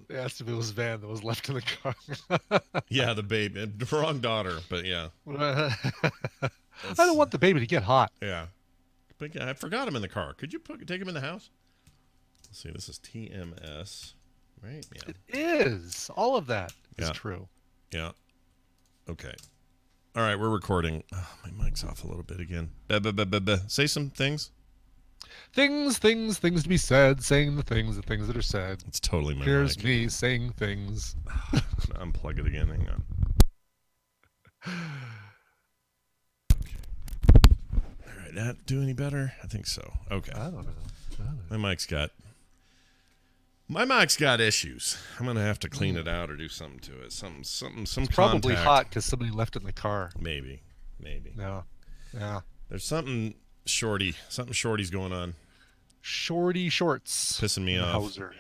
They asked if it was Van that was left in the car. Yeah, the baby. The wrong daughter, but yeah. I don't want the baby to get hot. Yeah. But yeah, I forgot him in the car. Could you take him in the house? Let's see. This is TMS, right? Yeah. It is. All of that is Yeah. true. Yeah. Okay. All right, we're recording. Oh, my mic's off a little bit again. Say some things. Things to be said, saying the things that are said. It's totally my Here's mic. me saying things. Unplug it again. Hang on. Okay. All right, that do any better? I think so. Okay. I don't know. My mic's got issues. I'm gonna have to clean it out or do something to it. Some It's probably hot because somebody left it in the car. Maybe. Yeah. There's something shorty's going on. Shorty shorts. Pissing me off. Hauser.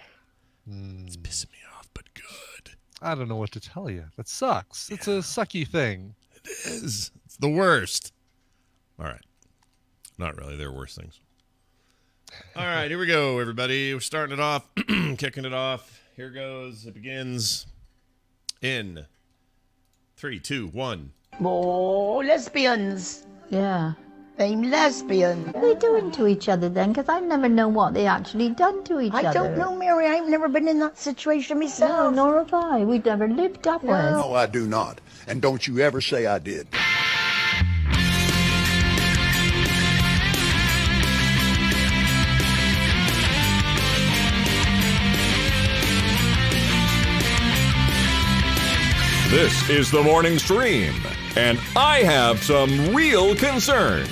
It's pissing me off, but good. I don't know what to tell you. That sucks. Yeah. It's a sucky thing. It is. It's the worst. All right. Not really. There are worse things. All right, here we go, everybody. We're starting it off, kicking it off. Here goes. It begins in 3, 2, 1. Oh, lesbians. Yeah. I'm lesbian. What are they doing to each other then? Because I never know what they actually done to each other. I don't know, Mary. I've never been in that situation myself. No, nor have I. We've never lived up with. No, I do not. And don't you ever say I did. This is the morning stream, and I have some real concerns.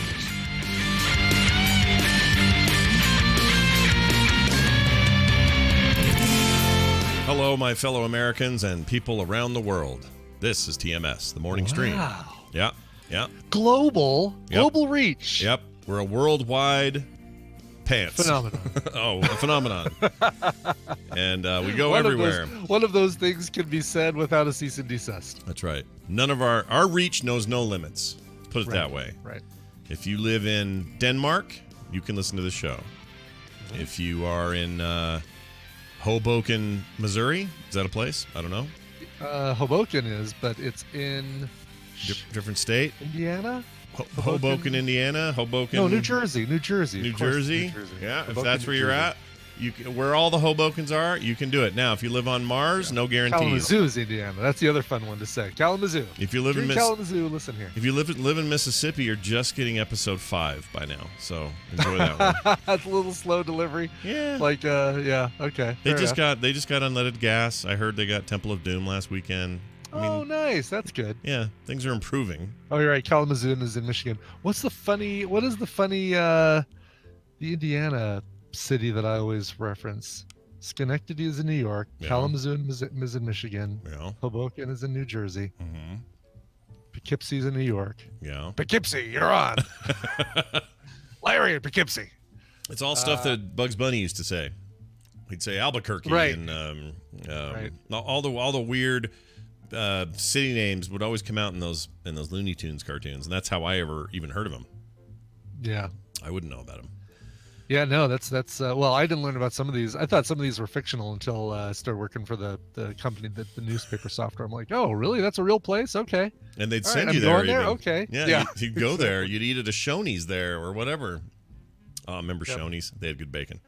Hello, my fellow Americans and people around the world. This is TMS, the morning stream. Yeah. Global reach. Yep. We're a worldwide pants phenomenon. A phenomenon. And we go everywhere. One of those things can be said without a cease and desist. That's right. None of our reach knows no limits. Put it that way. Right. If you live in Denmark, you can listen to the show. Mm-hmm. If you are in Hoboken, Missouri, is that a place? I don't know. Hoboken is, but it's in different state. Indiana. Hoboken, Indiana. Hoboken. No, New Jersey. New Jersey. Yeah, Hoboken, if that's where you're at, where all the Hobokens are, you can do it. Now, if you live on Mars, no guarantees. Kalamazoo's Indiana. That's the other fun one to say. Kalamazoo. If you live in Kalamazoo, listen here. If you live in Mississippi, you're just getting episode 5 by now. So enjoy that one. That's a little slow delivery. Yeah. Okay. They just got unleaded gas. I heard they got Temple of Doom last weekend. Nice. That's good. Yeah, things are improving. Oh, you're right. Kalamazoo is in Michigan. What is the funny the Indiana city that I always reference? Schenectady is in New York. Yeah. Kalamazoo is in Michigan. Yeah. Hoboken is in New Jersey. Mm-hmm. Poughkeepsie's in New York. Yeah. Poughkeepsie, you're on. Larry in Poughkeepsie. It's all stuff that Bugs Bunny used to say. He'd say Albuquerque, right. And right. all the weird city names would always come out in those Looney Tunes cartoons, and that's how I ever even heard of them. Yeah, I wouldn't know about them. Yeah, no, that's well, I didn't learn about some of these. I thought some of these were fictional until I started working for the company, the newspaper software. I'm like, oh, really? That's a real place? Okay. And they'd send you there. Even. Okay. Yeah. You'd go there. You'd eat at a Shoney's there or whatever. Oh, remember Shoney's? They had good bacon.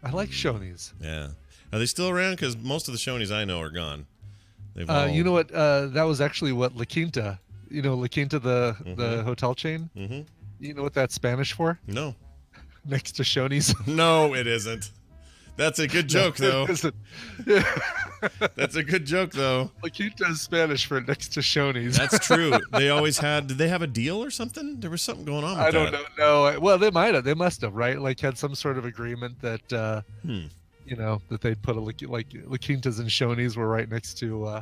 I like Shoney's. Yeah. Are they still around? Because most of the Shoney's I know are gone. You know what? That was actually what La Quinta. You know, La Quinta, the hotel chain. Mm-hmm. You know what that's Spanish for? No. Next to Shoney's. No, it isn't. That's a good joke, though. Yeah. That's a good joke, though. La Quinta is Spanish for next to Shoney's. That's true. They always had. Did they have a deal or something? There was something going on with that. I don't know. No. Well, they might have. They must have, right? Like had some sort of agreement that. You know, that they'd put La Quintas and Shoney's were right next to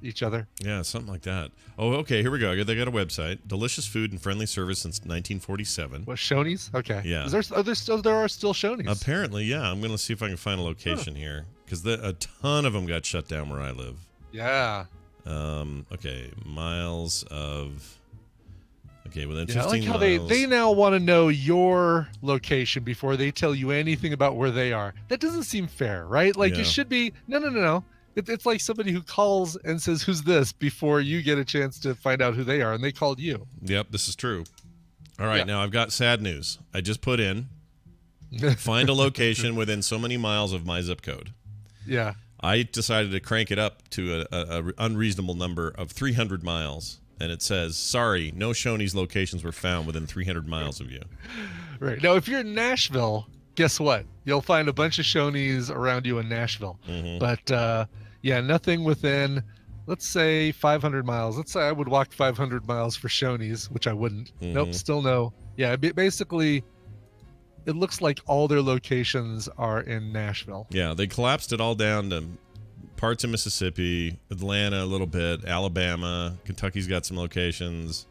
each other. Yeah, something like that. Oh, okay, here we go. They got a website. Delicious food and friendly service since 1947. What, Shoney's? Okay. Yeah. There are still Shoney's. Apparently, yeah. I'm going to see if I can find a location here. Because a ton of them got shut down where I live. Yeah. Okay, miles of... Okay, within 15 I like how miles. they now want to know your location before they tell you anything about where they are. That doesn't seem fair, right? Like it should be, no. It's like somebody who calls and says, "Who's this?" before you get a chance to find out who they are, and they called you. Yep, this is true. All right, Yeah. now I've got sad news. I just put in find a location within so many miles of my zip code. Yeah. I decided to crank it up to a unreasonable number of 300 miles, and it says, sorry, no Shoney's locations were found within 300 miles of you. Right. Now, if you're in Nashville, guess what? You'll find a bunch of Shoney's around you in Nashville. Mhm. But, yeah, nothing within, let's say, 500 miles. Let's say I would walk 500 miles for Shoney's, which I wouldn't. Nope, still no. Yeah, basically, it looks like all their locations are in Nashville. Yeah, they collapsed it all down to parts of Mississippi, Atlanta a little bit, Alabama, Kentucky's got some locations.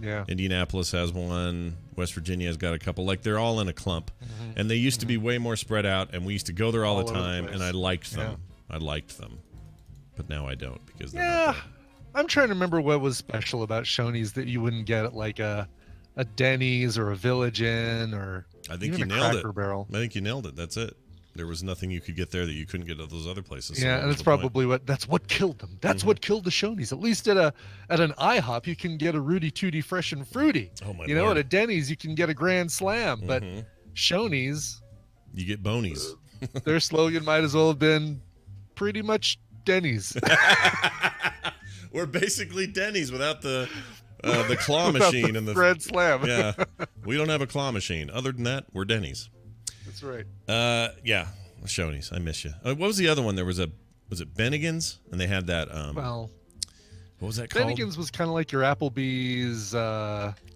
Yeah. Indianapolis has one. West Virginia's got a couple. Like, they're all in a clump. And they used to be way more spread out, and we used to go there all the All over the time, place. and I liked them. Yeah. I liked them. But now I don't because they're Yeah. not there. I'm trying to remember what was special about Shoney's that you wouldn't get at like a Denny's or a Village Inn or I think even you a nailed Cracker it. Barrel. I think you nailed it. That's it. There was nothing you could get there that you couldn't get at those other places. So Yeah, what and was that's the point? probably what killed them. That's what killed the Shoney's. At least at an IHOP you can get a Rudy Tooty Fresh and Fruity. Oh my You know, Lord. at a Denny's you can get a Grand Slam, but Mhm. Shoney's, You get bonies. their slogan might as well have been pretty much Denny's. We're basically Denny's without the claw Without machine the and the Grand Slam. yeah. We don't have a claw machine. Other than that, we're Denny's. That's right. Yeah, Shoney's. I miss you. What was the other one? Was it Bennigan's? And they had that. Well, what was that called? Bennigan's was kind of like your Applebee's.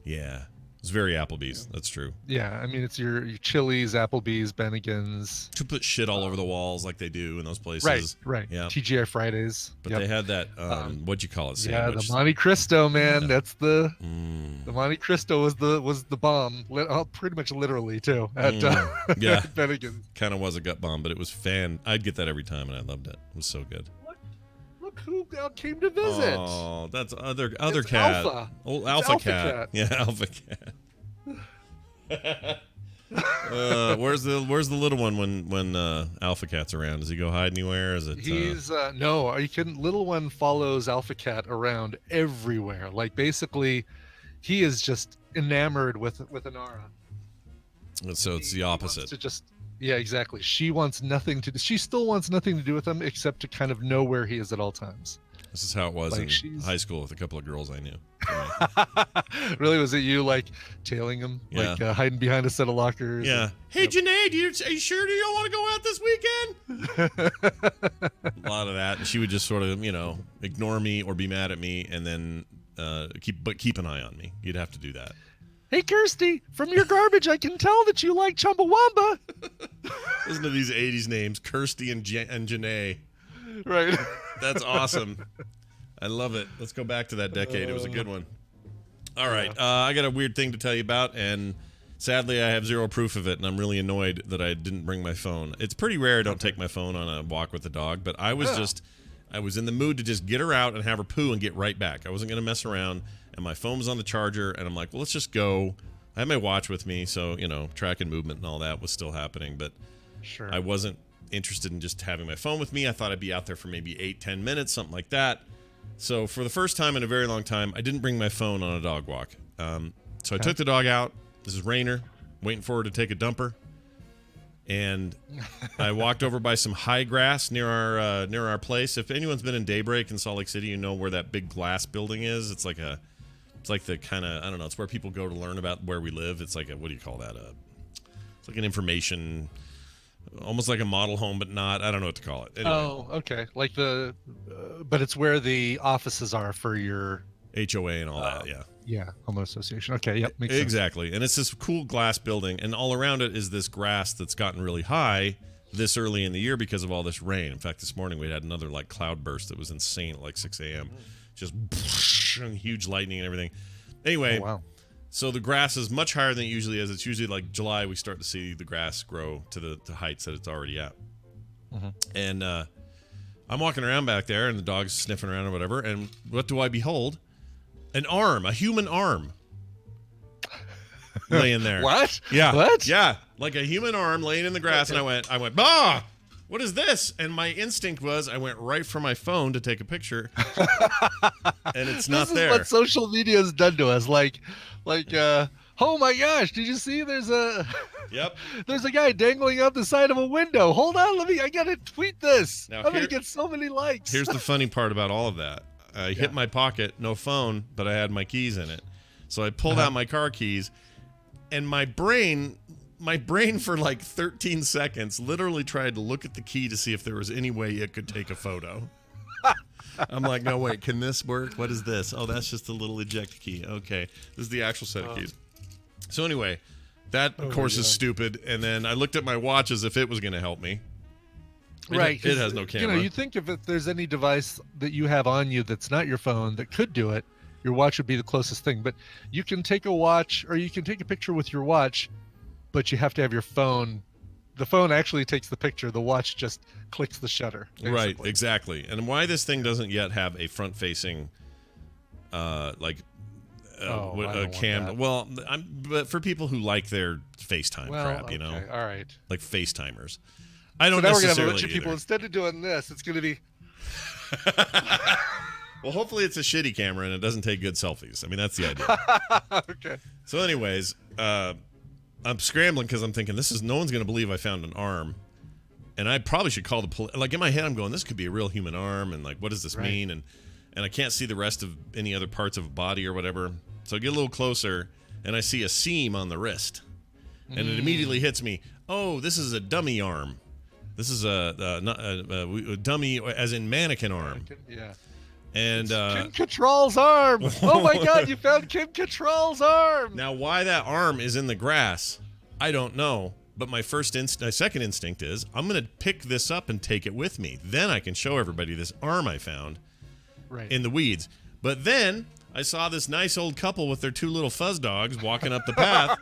Yeah, it's very Applebee's. That's true. Yeah, I mean it's your Chili's, Applebee's, Bennigan's. To put shit all over the walls like they do in those places. Right. Yeah. TGI Fridays. But Yep. they had that. What'd you call it? Yeah, Sandwich? the Monte Cristo, man. That's the Mm. the Monte Cristo was the bomb. Pretty much literally too at Yeah. at Bennigan's. Kind of was a gut bomb, but it was fan. I'd get that every time, and I loved it. It was so good. Look who came to visit. Oh, that's other It's cat. Alpha. Old It's Alpha Alpha cat. Cat. Yeah, Alpha cat. Where's the little one when Alpha Cat's around? Does he go hide anywhere? Is it? He's no, are you kidding? Little one follows Alpha Cat around everywhere. Like basically, he is just enamored with Inara. So it's the He wants opposite. to just yeah, exactly. She wants nothing to. She still wants nothing to do with him except to kind of know where he is at all times. This is how it was Like in she's- high school with a couple of girls I knew. Really, was it you like tailing him, Yeah. like hiding behind a set of lockers? Yeah. Hey, Janae, are you sure you don't want to go out this weekend? A lot of that, and she would just sort of, ignore me or be mad at me, and then keep an eye on me. You'd have to do that. Hey, Kirsty, from your garbage, I can tell that you like Chumbawamba. Listen to these '80s names, Kirsty and Janae. Right. That's awesome. I love it. Let's go back to that decade. It was a good one. All right. I got a weird thing to tell you about, and sadly, I have zero proof of it, and I'm really annoyed that I didn't bring my phone. It's pretty rare I don't take my phone on a walk with the dog, but I was in the mood to just get her out and have her poo and get right back. I wasn't going to mess around, and my phone was on the charger, and I'm like, well, let's just go. I had my watch with me, so, tracking movement and all that was still happening, but Sure. I wasn't interested in just having my phone with me. I thought I'd be out there for maybe 8-10 minutes, something like that. So for the first time in a very long time, I didn't bring my phone on a dog walk. So I took the dog out. This is Rainer, waiting for her to take a dumper. And I walked over by some high grass near our place. If anyone's been in Daybreak in Salt Lake City, you know where that big glass building is. It's like the kind of, I don't know, it's where people go to learn about where we live. It's like what do you call that? It's like an information, almost like a model home, but not. I don't know what to call it. Anyway, Oh, okay. Like but it's where the offices are for your HOA and all that, yeah. homeowner association. Okay, yep, makes sense. Exactly. And it's this cool glass building, and all around it is this grass that's gotten really high this early in the year because of all this rain. In fact, this morning we had another cloud burst that was insane at 6 a.m. Just and huge lightning and everything. Anyway, Oh, wow. so the grass is much higher than it usually is. It's usually like July we start to see the grass grow to the heights that it's already at. And I'm walking around back there, and the dog's sniffing around or whatever, and what do I behold? An arm, a human arm, laying there. What? Yeah. What? Yeah. Like a human arm laying in the grass, and I went, bah! what is this? And my instinct was I went right for my phone to take a picture, and it's not This there. is what social media has done to us. Oh my gosh, did you see there's a guy dangling up the side of a window. Hold on, I gotta tweet this. Now, I'm gonna get so many likes. Here's the funny part about all of that. I hit my pocket, no phone, but I had my keys in it. So I pulled out my car keys, and my brain for like 13 seconds literally tried to look at the key to see if there was any way it could take a photo. I'm like, no, wait, can this work? What is this? Oh, that's just a little eject key. Okay, this is the actual set of keys. So anyway, that, of course, is stupid. And then I looked at my watch as if it was going to help me. Right. It has no camera. You think if there's any device that you have on you that's not your phone that could do it, your watch would be the closest thing. But you can take a watch or you can take a picture with your watch, but you have to have your phone. The phone actually takes the picture. The watch just clicks the shutter. Basically. Right, exactly. And why this thing doesn't yet have a front-facing, cam. Well, but for people who like their FaceTime crap, you know, all right, like FaceTimers. I don't so now necessarily we're gonna have a bunch of either. people instead of doing this. It's gonna be. Well, hopefully it's a shitty camera and it doesn't take good selfies. I mean, that's the idea. Okay. So, anyways, I'm scrambling because I'm thinking no one's gonna believe I found an arm, and I probably should call the police. Like in my head, I'm going, this could be a real human arm, and like, what does this mean? And I can't see the rest of any other parts of a body or whatever. So I get a little closer, and I see a seam on the wrist, and it immediately hits me. Oh, this is a dummy arm. This is a dummy, as in mannequin arm. Yeah. And Kim Cattrall's arm. Oh my God, you found Kim Cattrall's arm. Now, why that arm is in the grass, I don't know. But my second instinct is I'm going to pick this up and take it with me. Then I can show everybody this arm I found in the weeds. But then I saw this nice old couple with their two little fuzz dogs walking up the path.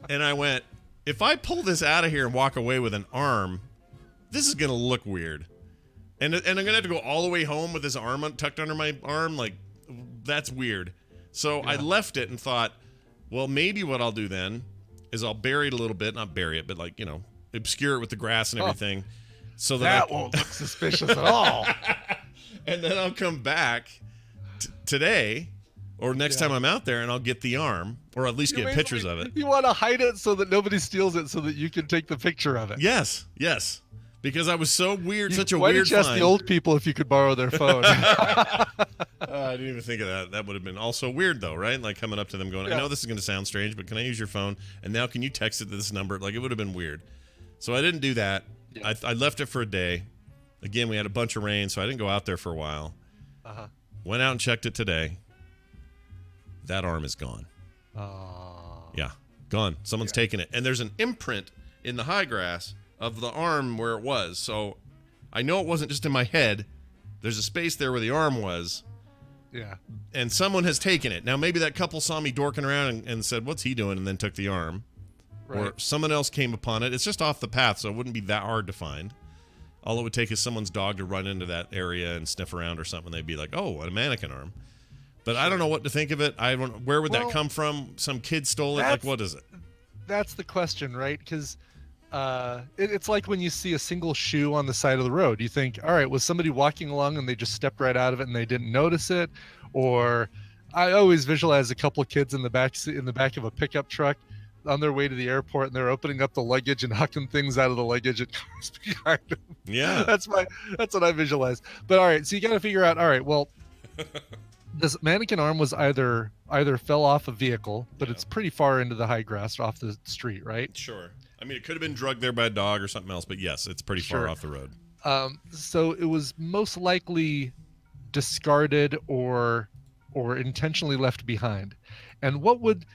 And I went, if I pull this out of here and walk away with an arm, this is going to look weird. And I'm going to have to go all the way home with this arm tucked under my arm. Like, that's weird. So I left it and thought, well, maybe what I'll do then is I'll bury it a little bit. Not bury it, but like, obscure it with the grass and everything. So that won't look suspicious at all. And then I'll come back today or next time I'm out there and I'll get the arm or at least get pictures of it. You want to hide it so that nobody steals it so that you can take the picture of it. Yes. Because I was so weird, such a why weird did you ask find. the old people if you could borrow their phone? I didn't even think of that. That would have been also weird, though, right? Like coming up to them going, I know this is going to sound strange, but can I use your phone? And now can you text it to this number? Like, it would have been weird. So I didn't do that. Yeah. I left it for a day. Again, we had a bunch of rain, so I didn't go out there for a while. Went out and checked it today. That arm is gone. Yeah, gone. Someone's taken it. And there's an imprint in the high grass of the arm where it was. So I know it wasn't just in my head. There's a space there where the arm was. Yeah. And someone has taken it. Now, maybe that couple saw me dorking around and said, what's he doing? And then took the arm. Right. Or someone else came upon it. It's just off the path, so it wouldn't be that hard to find. All it would take is someone's dog to run into that area and sniff around or something. They'd be like, oh, what a mannequin arm. But I don't know what to think of it. Where would that come from? Some kid stole it? Like, what is it? That's the question, right? Because it's like when you see a single shoe on the side of the road. You think, all right, was somebody walking along and they just stepped right out of it and they didn't notice it? Or I always visualize a couple of kids in the back of a pickup truck on their way to the airport, and they're opening up the luggage and hucking things out of the luggage and cars behind them. Yeah, that's what I visualize. But all right, so you got to figure out. All right, well, this mannequin arm was either fell off a vehicle, but it's pretty far into the high grass off the street, right? Sure. I mean, it could have been drugged there by a dog or something else, but yes, it's pretty far off the road. So it was most likely discarded or intentionally left behind. And what would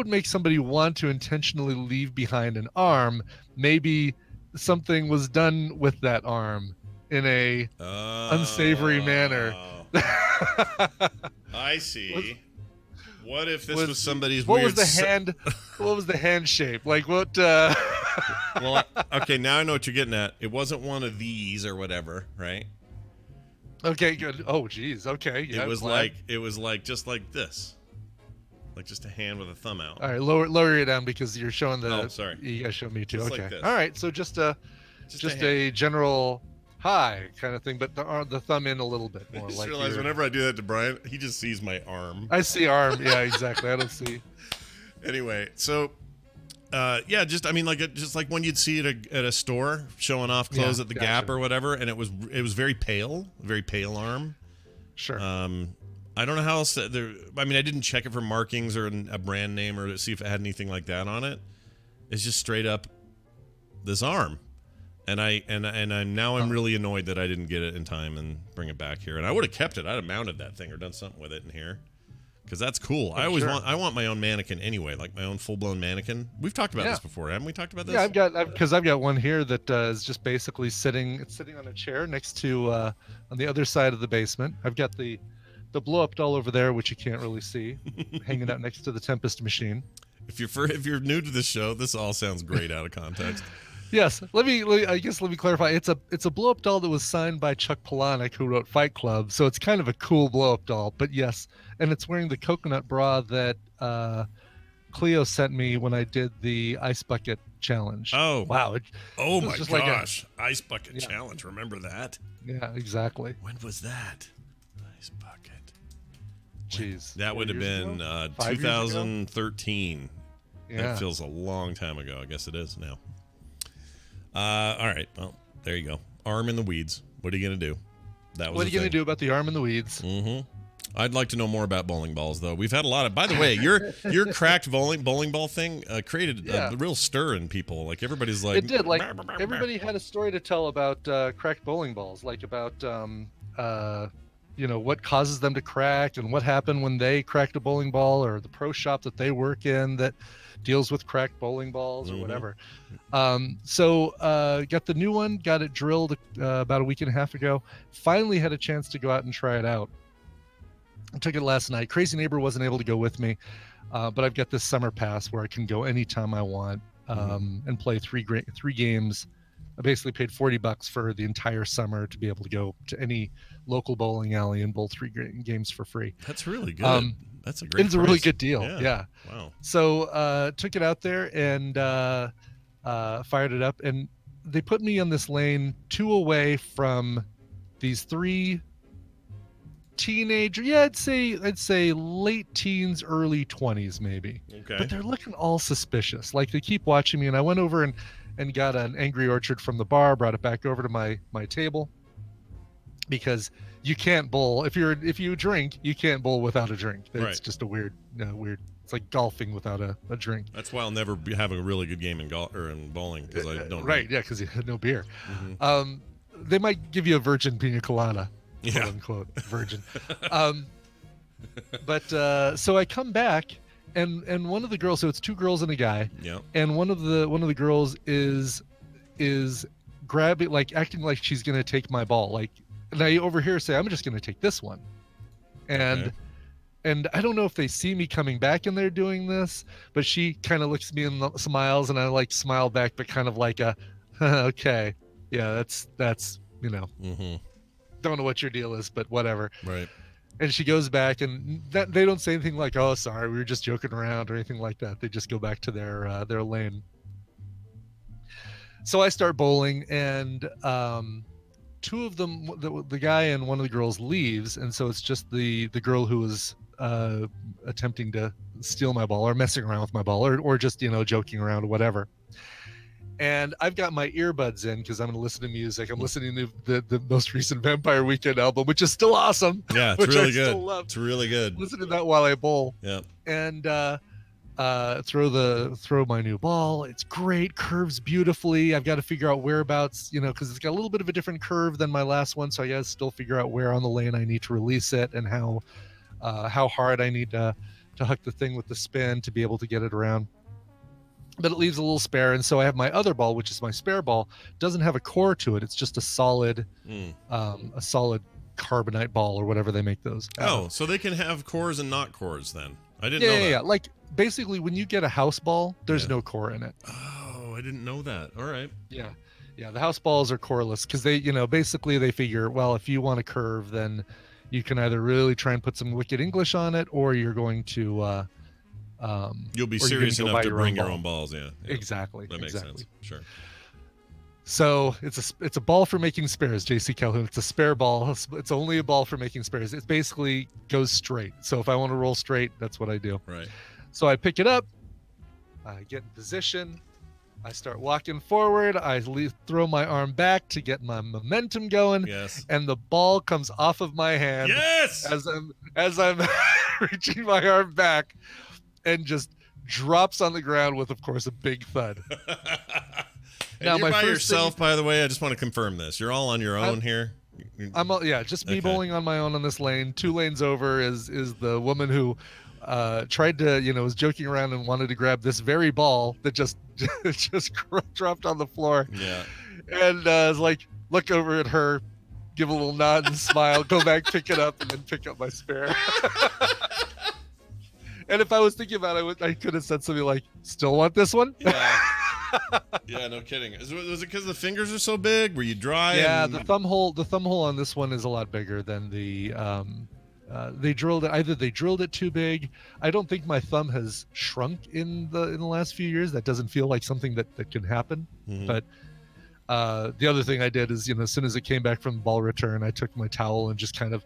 make somebody want to intentionally leave behind an arm? Maybe something was done with that arm in a unsavory manner. I see. What if this was somebody's what weird... What was the hand shape? Like what... Well, okay, now I know what you're getting at. It wasn't one of these or whatever, right? Okay, good. Oh, geez. Okay. Yeah, it was like just like this. Like just a hand with a thumb out. All right, lower it down because you're showing the... Oh, sorry. You guys show me too. Just okay. like this. All right, so just just a general hi kind of thing, but the thumb in a little bit more. I just like realize whenever I do that to Brian, he just sees my arm. I see arm. Yeah, exactly. I don't see. Anyway, so yeah, just I mean, just like when you'd see it at a store showing off clothes at the Gap or whatever, and it was very pale arm. Sure. I don't know how else. I mean, I didn't check it for markings or a brand name or to see if it had anything like that on it. It's just straight up this arm. And I'm really annoyed that I didn't get it in time and bring it back here. And I would have kept it. I'd have mounted that thing or done something with it in here, because that's cool. I want my own mannequin anyway, like my own full blown mannequin. We've talked about this before, haven't we? Talked about this? Yeah, I've got one here that is just basically sitting on a chair next to on the other side of the basement. I've got the blow up doll over there, which you can't really see, hanging out next to the Tempest machine. If you're new to this show, this all sounds great out of context. Yes, let me clarify. It's a blow-up doll that was signed by Chuck Palahniuk, who wrote Fight Club. So it's kind of a cool blow-up doll. But yes, and it's wearing the coconut bra that Cleo sent me when I did the ice bucket challenge. Oh wow! Oh my gosh! Ice bucket challenge. Remember that? Yeah, exactly. When was that? Ice bucket. Jeez, that would have been 2013. Yeah, that feels a long time ago. I guess it is now. All right. Well, there you go. Arm in the weeds. What are you going to do? What are you going to do about the arm in the weeds? Mm-hmm. I'd like to know more about bowling balls, though. We've had a lot of. By the way, your cracked bowling ball thing created a real stir in people. Like everybody's like, it did. Like everybody had a story to tell about cracked bowling balls, like about what causes them to crack and what happened when they cracked a bowling ball, or the pro shop that they work in that deals with cracked bowling balls or whatever. So got the new one, got it drilled about a week and a half ago. Finally had a chance to go out and try it out. I took it last night. Crazy Neighbor wasn't able to go with me, but I've got this summer pass where I can go anytime I want and play three games. I basically paid $40 for the entire summer to be able to go to any local bowling alley and bowl 3 games for free. That's really good. That's a great. It's a really good deal. Yeah. Wow. So took it out there and fired it up, and they put me on this lane 2 away from these 3 teenager. Yeah, I'd say late teens, early 20s maybe. Okay. But they're looking all suspicious. Like they keep watching me, and I went over and got an Angry Orchard from the bar, brought it back over to my table, because you can't bowl if you drink. You can't bowl without a drink. It's just a weird. It's like golfing without a drink. That's why I'll never be having a really good game in golf or in bowling, because I don't. Right? Yeah, because you had no beer. They might give you a virgin pina colada, quote unquote virgin. But so I come back, and one of the girls. So it's 2 girls and a guy. Yeah. And one of the girls is grabbing, like acting like she's gonna take my ball, like. And I over here say, I'm just going to take this one. And I don't know if they see me coming back and they're doing this, but she kind of looks at me and smiles, and I like smile back, but kind of like okay. Yeah, that's don't know what your deal is, but whatever. Right. And she goes back, and they don't say anything like, oh, sorry, we were just joking around or anything like that. They just go back to their lane. So I start bowling, and 2 of them, the guy and one of the girls, leaves, and so it's just the girl who was attempting to steal my ball or messing around with my ball or just joking around or whatever. And I've got my earbuds in because I'm going to listen to music. I'm listening to the most recent Vampire Weekend album, which is still awesome. Yeah, it's really good. It's really good. Listen to that while I bowl. Yeah. And throw my new ball. It's great, curves beautifully. I've got to figure out whereabouts, because it's got a little bit of a different curve than my last one, so I got to still figure out where on the lane I need to release it and how hard I need to hook the thing with the spin to be able to get it around. But it leaves a little spare, and so I have my other ball, which is my spare ball. Doesn't have a core to it. It's just a solid carbonite ball or whatever they make those. So they can have cores and not cores then. I didn't know that. Yeah. Like basically when you get a house ball, there's no core in it. Oh, I didn't know that. All right. Yeah. The house balls are coreless because they, basically they figure, well, if you want a curve, then you can either really try and put some wicked English on it, or you're going to you'll be serious enough to bring your own balls. Yeah. Exactly. That makes sense. Sure. So it's a ball for making spares, JC Calhoun. It's a spare ball. It's only a ball for making spares. It basically goes straight. So if I want to roll straight, that's what I do. Right. So I pick it up, I get in position, I start walking forward, I throw my arm back to get my momentum going, Yes. and the ball comes off of my hand Yes. as I'm reaching my arm back, and just drops on the ground with, of course, a big thud. And Now, you're my by first yourself, by the way. I just want to confirm this. You're all on your own here. Just me Okay. bowling on my own on this lane. 2 lanes over is the woman who tried to, was joking around and wanted to grab this very ball that just dropped on the floor. Yeah. And was like, look over at her, give a little nod and smile, go back, pick it up, and then pick up my spare. And if I was thinking about it, I could have said something like, still want this one? Yeah. Yeah, no kidding. Was it because the fingers are so big? Were you dry? Yeah, and- the thumb hole on this one is a lot bigger than the they drilled it too big. I don't think my thumb has shrunk in the last few years. That doesn't feel like something that can happen. Mhm. But the other thing I did is, as soon as it came back from ball return, I took my towel and just kind of,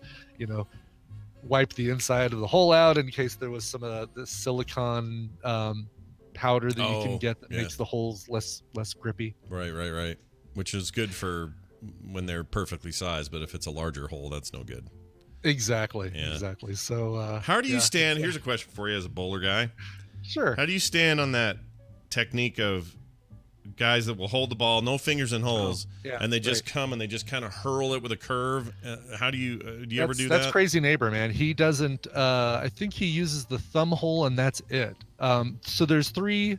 wiped the inside of the hole out in case there was some of the silicone powder that you can get that yeah. makes the holes less grippy. Right. Which is good for when they're perfectly sized, but if it's a larger hole, that's no good. Exactly. Yeah. Exactly. So How do you stand? Here's a question for you as a bowler guy. Sure. How do you stand on that technique of guys that will hold the ball, no fingers in holes, and they just come and they just kind of hurl it with a curve? How do you ever do that? That's Crazy Neighbor, man. He doesn't. I think he uses the thumb hole, and that's it. So there's three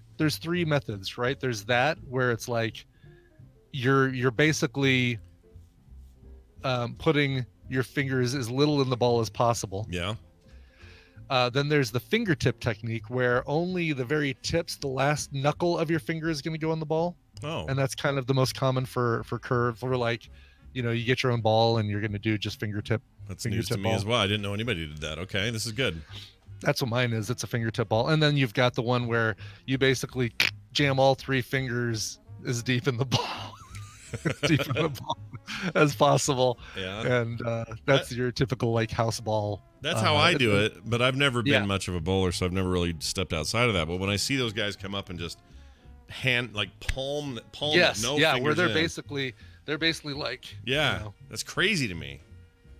methods, right? There's that where it's like you're basically putting your fingers as little in the ball as possible. Yeah. Then there's the fingertip technique where only the very tips, the last knuckle of your finger is going to go on the ball. Oh. And that's kind of the most common for curve. Or like, you get your own ball and you're going to do just fingertip. That's news to me as well. I didn't know anybody did that. Okay, this is good. That's what mine is. It's a fingertip ball. And then you've got the one where you basically jam all 3 fingers as deep in the ball. As possible. Yeah. And that's your typical like house ball. That's how I do it, but I've never been much of a bowler, so I've never really stepped outside of that. But when I see those guys come up and just palm Yes, no yeah, fingers where they're in. basically like That's crazy to me.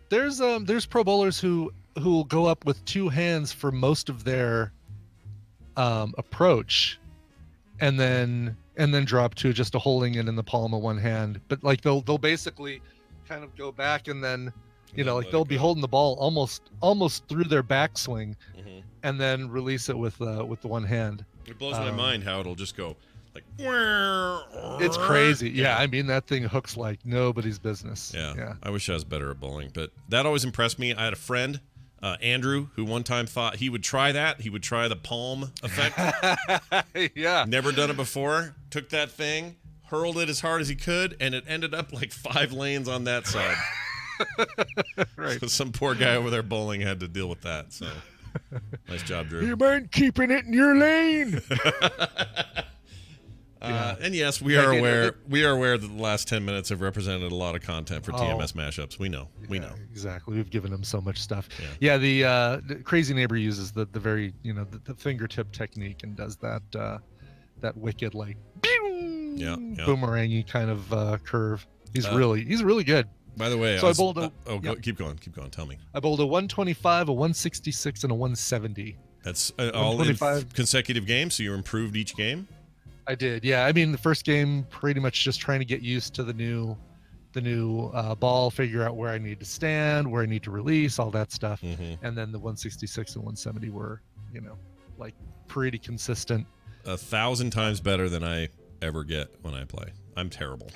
There's pro bowlers who will go up with 2 hands for most of their approach, and then drop to just a holding it in the palm of one hand. But like they'll basically kind of go back and then they'll be holding the ball almost through their backswing, and then release it with the one hand. It blows my mind how it'll just go like. It's crazy. Yeah, I mean that thing hooks like nobody's business. Yeah. I wish I was better at bowling, but that always impressed me. I had a friend, Andrew, who one time thought he would try that. He would try the palm effect. Yeah. Never done it before. Took that thing, hurled it as hard as he could, and it ended up like 5 lanes on that side. Right. So some poor guy over there bowling had to deal with that. So nice job, Drew. You mind keeping it in your lane? And yes, we are aware that the last 10 minutes have represented a lot of content for TMS mashups. We know. Exactly. We've given them so much stuff. Yeah. The Crazy Neighbor uses the very the fingertip technique and does that wicked like boomerangy kind of curve. He's really good. By the way, so I bowled a. Keep going. Tell me. I bowled a 125, a 166, and a 170. That's all in consecutive games. So you improved each game. I did. Yeah. I mean, the first game pretty much just trying to get used to the new ball, figure out where I need to stand, where I need to release, all that stuff. And then the 166 and 170 were, like pretty consistent. 1,000 times better than I ever get when I play. I'm terrible.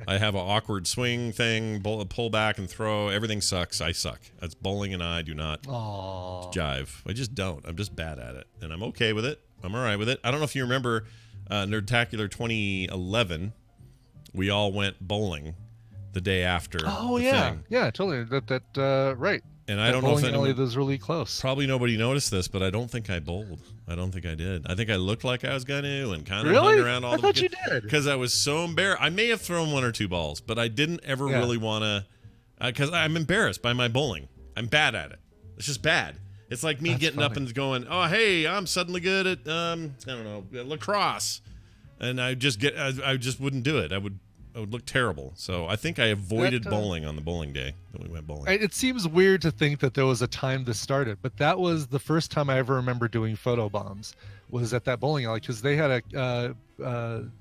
I have an awkward swing thing, pull back and throw. Everything sucks. I suck. That's bowling, and I do not jive. I just don't. I'm just bad at it, and I'm okay with it. I'm all right with it. I don't know if you remember Nerdtacular 2011. We all went bowling the day after. Oh the yeah, thing. yeah, totally. That right. And I That don't know if bowling alley anyone, was really close. probably nobody noticed this, but I don't think I bowled. I don't think I did. I think I looked like I was going to and kind of Really? hung around all I the thought you did. because I was so embarrassed. I may have thrown 1 or 2 balls, but I didn't ever Yeah. really want to because I'm embarrassed by my bowling. I'm bad at it. It's just bad. It's like me That's getting up funny. and going, "Oh, hey, I'm suddenly good at I don't know, lacrosse," and I just wouldn't do it. I would look terrible. So I think I avoided That, bowling on the bowling day that we went bowling. It seems weird to think that there was a time this started, but that was the first time I ever remember doing photo bombs. Was at that bowling alley because they had the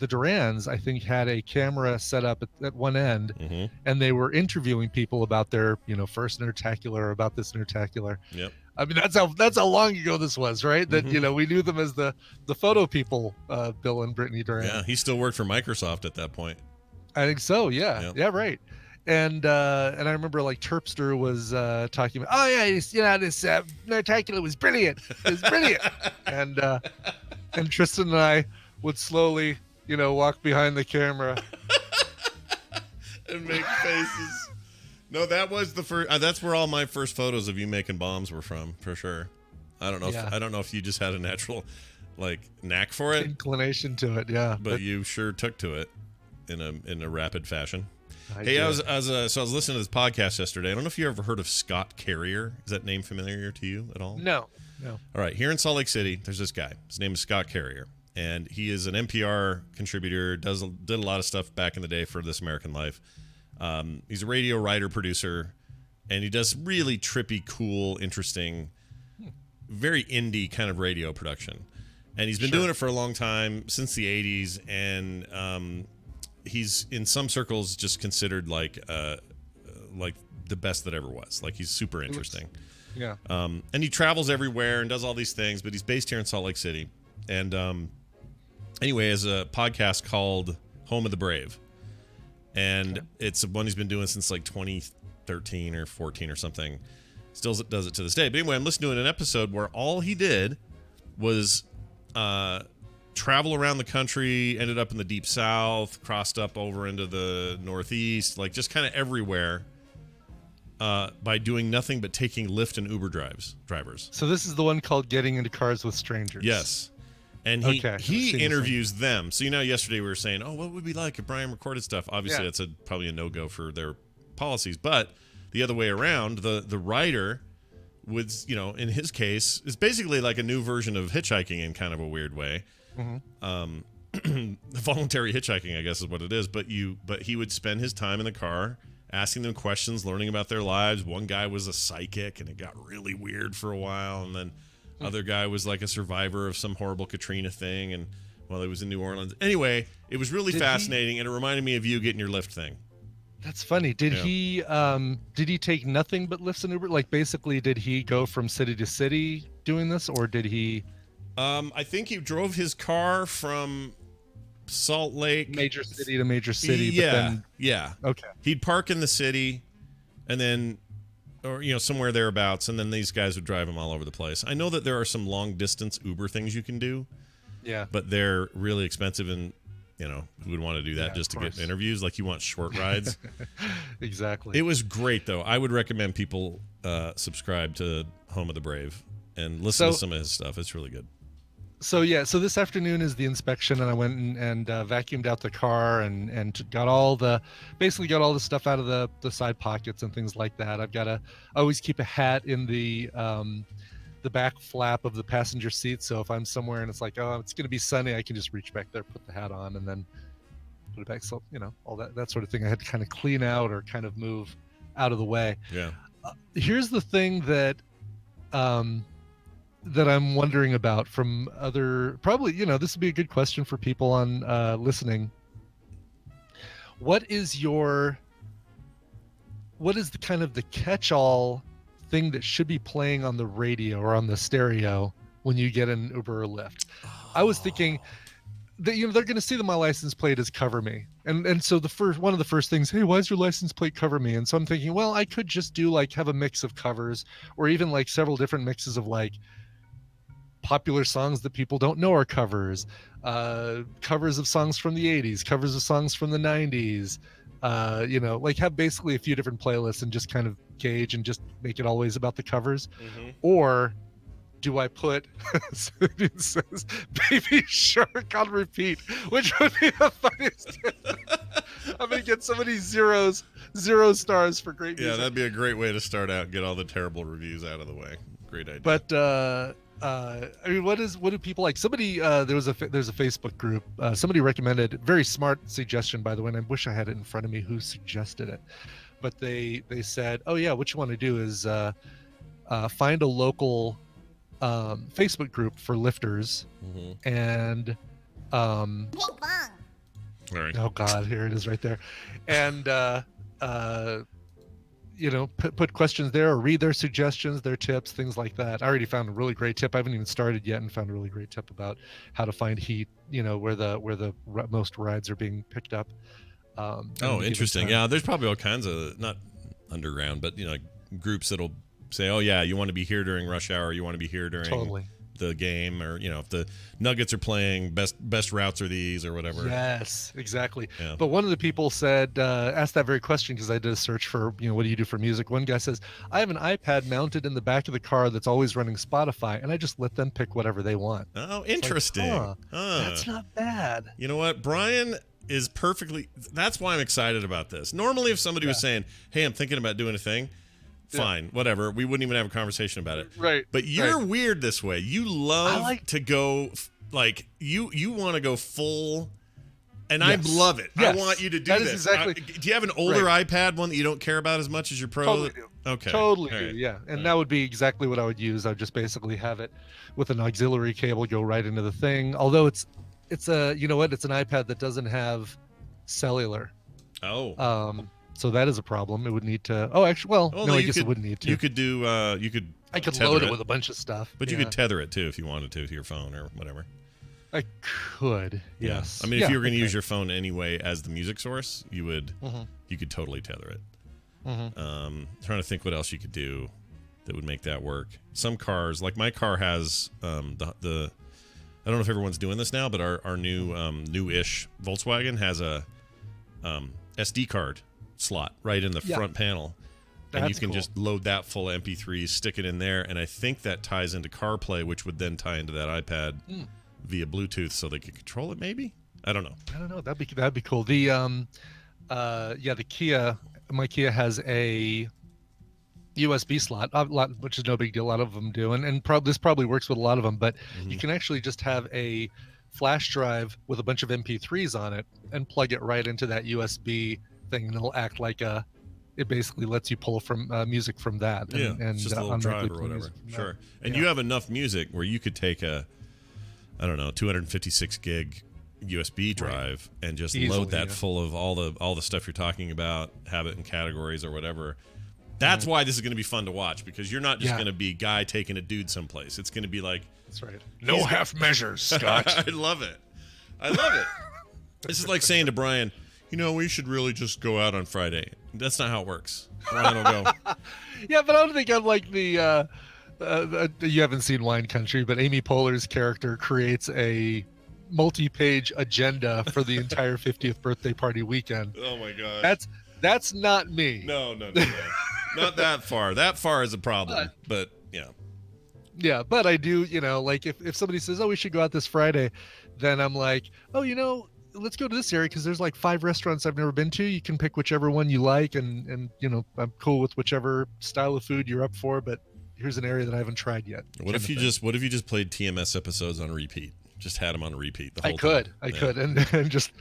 Durans, I think, had a camera set up at one end, Mm-hmm. and they were interviewing people about their first intertacular, about this intertacular. Yep. I mean, that's how long ago this was, right? That Mhm. we knew them as the photo people, Bill and Brittany Duran. Yeah, he still worked for Microsoft at that point. I think so. Yeah. Yep. Yeah. Right. And I remember like Terpster was talking about, oh yeah, this Nartacular was brilliant. It was brilliant. and Tristan and I would slowly, walk behind the camera. And make faces. No, that was the first. That's where all my first photos of you making bombs were from, for sure. I don't know. Yeah. I don't know if you just had a natural, knack for it, Inclination to it. Yeah. but you sure took to it in a rapid fashin. I Hey, I did. was listening to this podcast yesterday. I don't know if you ever heard of Scott Carrier. Is that name familiar to you at all? No. All right, here in Salt Lake City, there's this guy. His name is Scott Carrier, and he is an NPR contributor. Did a lot of stuff back in the day for This American Life. He's a radio writer, producer, and he does really trippy, cool, interesting, very indie kind of radio production. And he's been doing it for a long time, since the 80s, and he's in some circles just considered like the best that ever was. Like, he's super interesting. Yeah. And he travels everywhere and does all these things, but he's based here in Salt Lake City. And anyway, has a podcast called Home of the Brave. And it's one he's been doing since like 2013 or 14 or something. Still does it to this day. But anyway, I'm listening to an episode where all he did was travel around the country, ended up in the Deep South, crossed up over into the Northeast, like just kind of everywhere. By doing nothing but taking Lyft and Uber drivers. So this is the one called Getting into Cars with Strangers. Yes. And he Okay, I've seen this interviews them. So, yesterday we were saying, oh, what would it be like if Brian recorded stuff? Obviously, Yeah. that's probably a no-go for their policies. But the other way around, the writer would, in his case, is basically like a new version of hitchhiking in kind of a weird way. Voluntary hitchhiking, I guess, is what it is. But he would spend his time in the car asking them questions, learning about their lives. One guy was a psychic, and it got really weird for a while. And then other guy was like a survivor of some horrible Katrina thing, and while he was in New Orleans. Anyway, it was really fascinating, and it reminded me of you getting your Lyft thing. That's funny. Did he take nothing but Lyfts and Uber? Like, basically, did he go from city to city doing this, or did he I think he drove his car from Salt Lake, major city to major city? Yeah, But then, yeah. okay. He'd park in the city, and then, or somewhere thereabouts, and then these guys would drive him all over the place. I know that there are some long distance Uber things you can do, Yeah. but they're really expensive, and who would want to do that Yeah, just to of get course. interviews? Like, you want short rides. Exactly. It was great, though. I would recommend people subscribe to Home of the Brave and listen to some of his stuff. It's really good. So this afternoon is the inspection, and I went and vacuumed out the car and got all the stuff out of the side pockets and things like that. I always keep a hat in the back flap of the passenger seat, so if I'm somewhere and it's like, oh, it's gonna be sunny, I can just reach back there, put the hat on, and then put it back. So all that sort of thing I had to kind of clean out or kind of move out of the way. Yeah. Here's the thing that that I'm wondering about from other, probably, this would be a good question for people on listening. What is the kind of the catch-all thing that should be playing on the radio or on the stereo when you get an Uber or Lyft? I was thinking that they're going to see that my license plate is Cover Me, and so one of the first things, hey, why is your license plate Cover Me? And so I'm thinking, well, I could just do have a mix of covers, or even like several different mixes of popular songs that people don't know are covers, covers of songs from the 80s, covers of songs from the 90s, You know, like have basically a few different playlists and just kind of gauge and just make it always about the covers, or do I put it says Baby Shark on repeat, which would be the funniest. I'm gonna get so many zero stars for great music. Yeah, that'd be a great way to start out and get all the terrible reviews out of the way. Great idea. But I mean, what do people like? Somebody there's a Facebook group. Somebody recommended, very smart suggestion, by the way, and I wish I had it in front of me who suggested it. But they said, oh yeah, what you want to do is find a local Facebook group for lifters, and Right. oh god, here it is right there, and you know, put questions there or read their suggestions, their tips, things like that. I already found a really great tip. I haven't even started yet, and found a really great tip about how to find heat, you know, where the most rides are being picked up. Oh, interesting. Yeah, there's probably all kinds of, not underground, but you know, groups that'll say, oh yeah, you want to be here during rush hour, you want to be here during the game, or you know, if the Nuggets are playing, best routes are these or whatever. Yes, exactly. Yeah. But one of the people said, asked that very question, because I did a search for, you know, what do you do for music? One guy says, I have an iPad mounted in the back of the car that's always running Spotify, and I just let them pick whatever they want. Oh, interesting. Like, that's not bad. You know what, Brian is perfectly. That's why I'm excited about this. Normally, if somebody was saying, hey, I'm thinking about doing a thing, fine, whatever, we wouldn't even have a conversation about it. Right. But you're weird this way. You love to go, like, you want to go full, and I love it. Yes. I want you to do That this. is exactly. Do you have an older iPad, one that you don't care about as much as your Pro? Totally do. Okay. Totally All do, right. yeah. And that would be exactly what I would use. I would just basically have it with an auxiliary cable go right into the thing. Although it's a, you know what, it's an iPad that doesn't have cellular. Oh. So that is a problem. It would need to. Oh, actually, well, no, I guess it wouldn't need to. You could do. I could load it with a bunch of stuff. But you could tether it too if you wanted to your phone or whatever. I could. Yes. I mean, if you were going to use your phone anyway as the music source, you would. You could totally tether it. Trying to think what else you could do that would make that work. Some cars, like my car, has the. I don't know if everyone's doing this now, but our new-ish Volkswagen has a SD card slot right in the front panel, and you can just load that full of MP3s, stick it in there, and I think that ties into CarPlay, which would then tie into that iPad via Bluetooth, so they could control it. Maybe, I don't know. That'd be cool. The the Kia, my Kia has a USB slot, which is no big deal. A lot of them do, and this probably works with a lot of them. But you can actually just have a flash drive with a bunch of MP3s on it and plug it right into that USB thing, and it'll act like it basically lets you pull from music from that. And, it's just a little drive or whatever. Sure. And you have enough music where you could take a, I don't know, 256 gig USB drive and just load that full of all the stuff you're talking about, have it in categories or whatever. That's why this is going to be fun to watch, because you're not just going to be guy taking a dude someplace. It's going to be like, that's right. No half measures, Scott. I love it. This is like saying to Brian, you know, we should really just go out on Friday. That's not how it works. Brian will go. Yeah, but I don't think I'm like the you haven't seen Wine Country, but Amy Poehler's character creates a multi-page agenda for the entire 50th birthday party weekend. Oh my gosh. That's not me. No. Not that far. That far is a problem, but yeah. Yeah, but I do, you know, like if somebody says, oh, we should go out this Friday, then I'm like, oh, you know, let's go to this area because there's like 5 restaurants I've never been to. You can pick whichever one you like, and you know, I'm cool with whichever style of food you're up for, but here's an area that I haven't tried yet. What if you just played TMS episodes on repeat? Just had them on repeat the whole time. I could, and just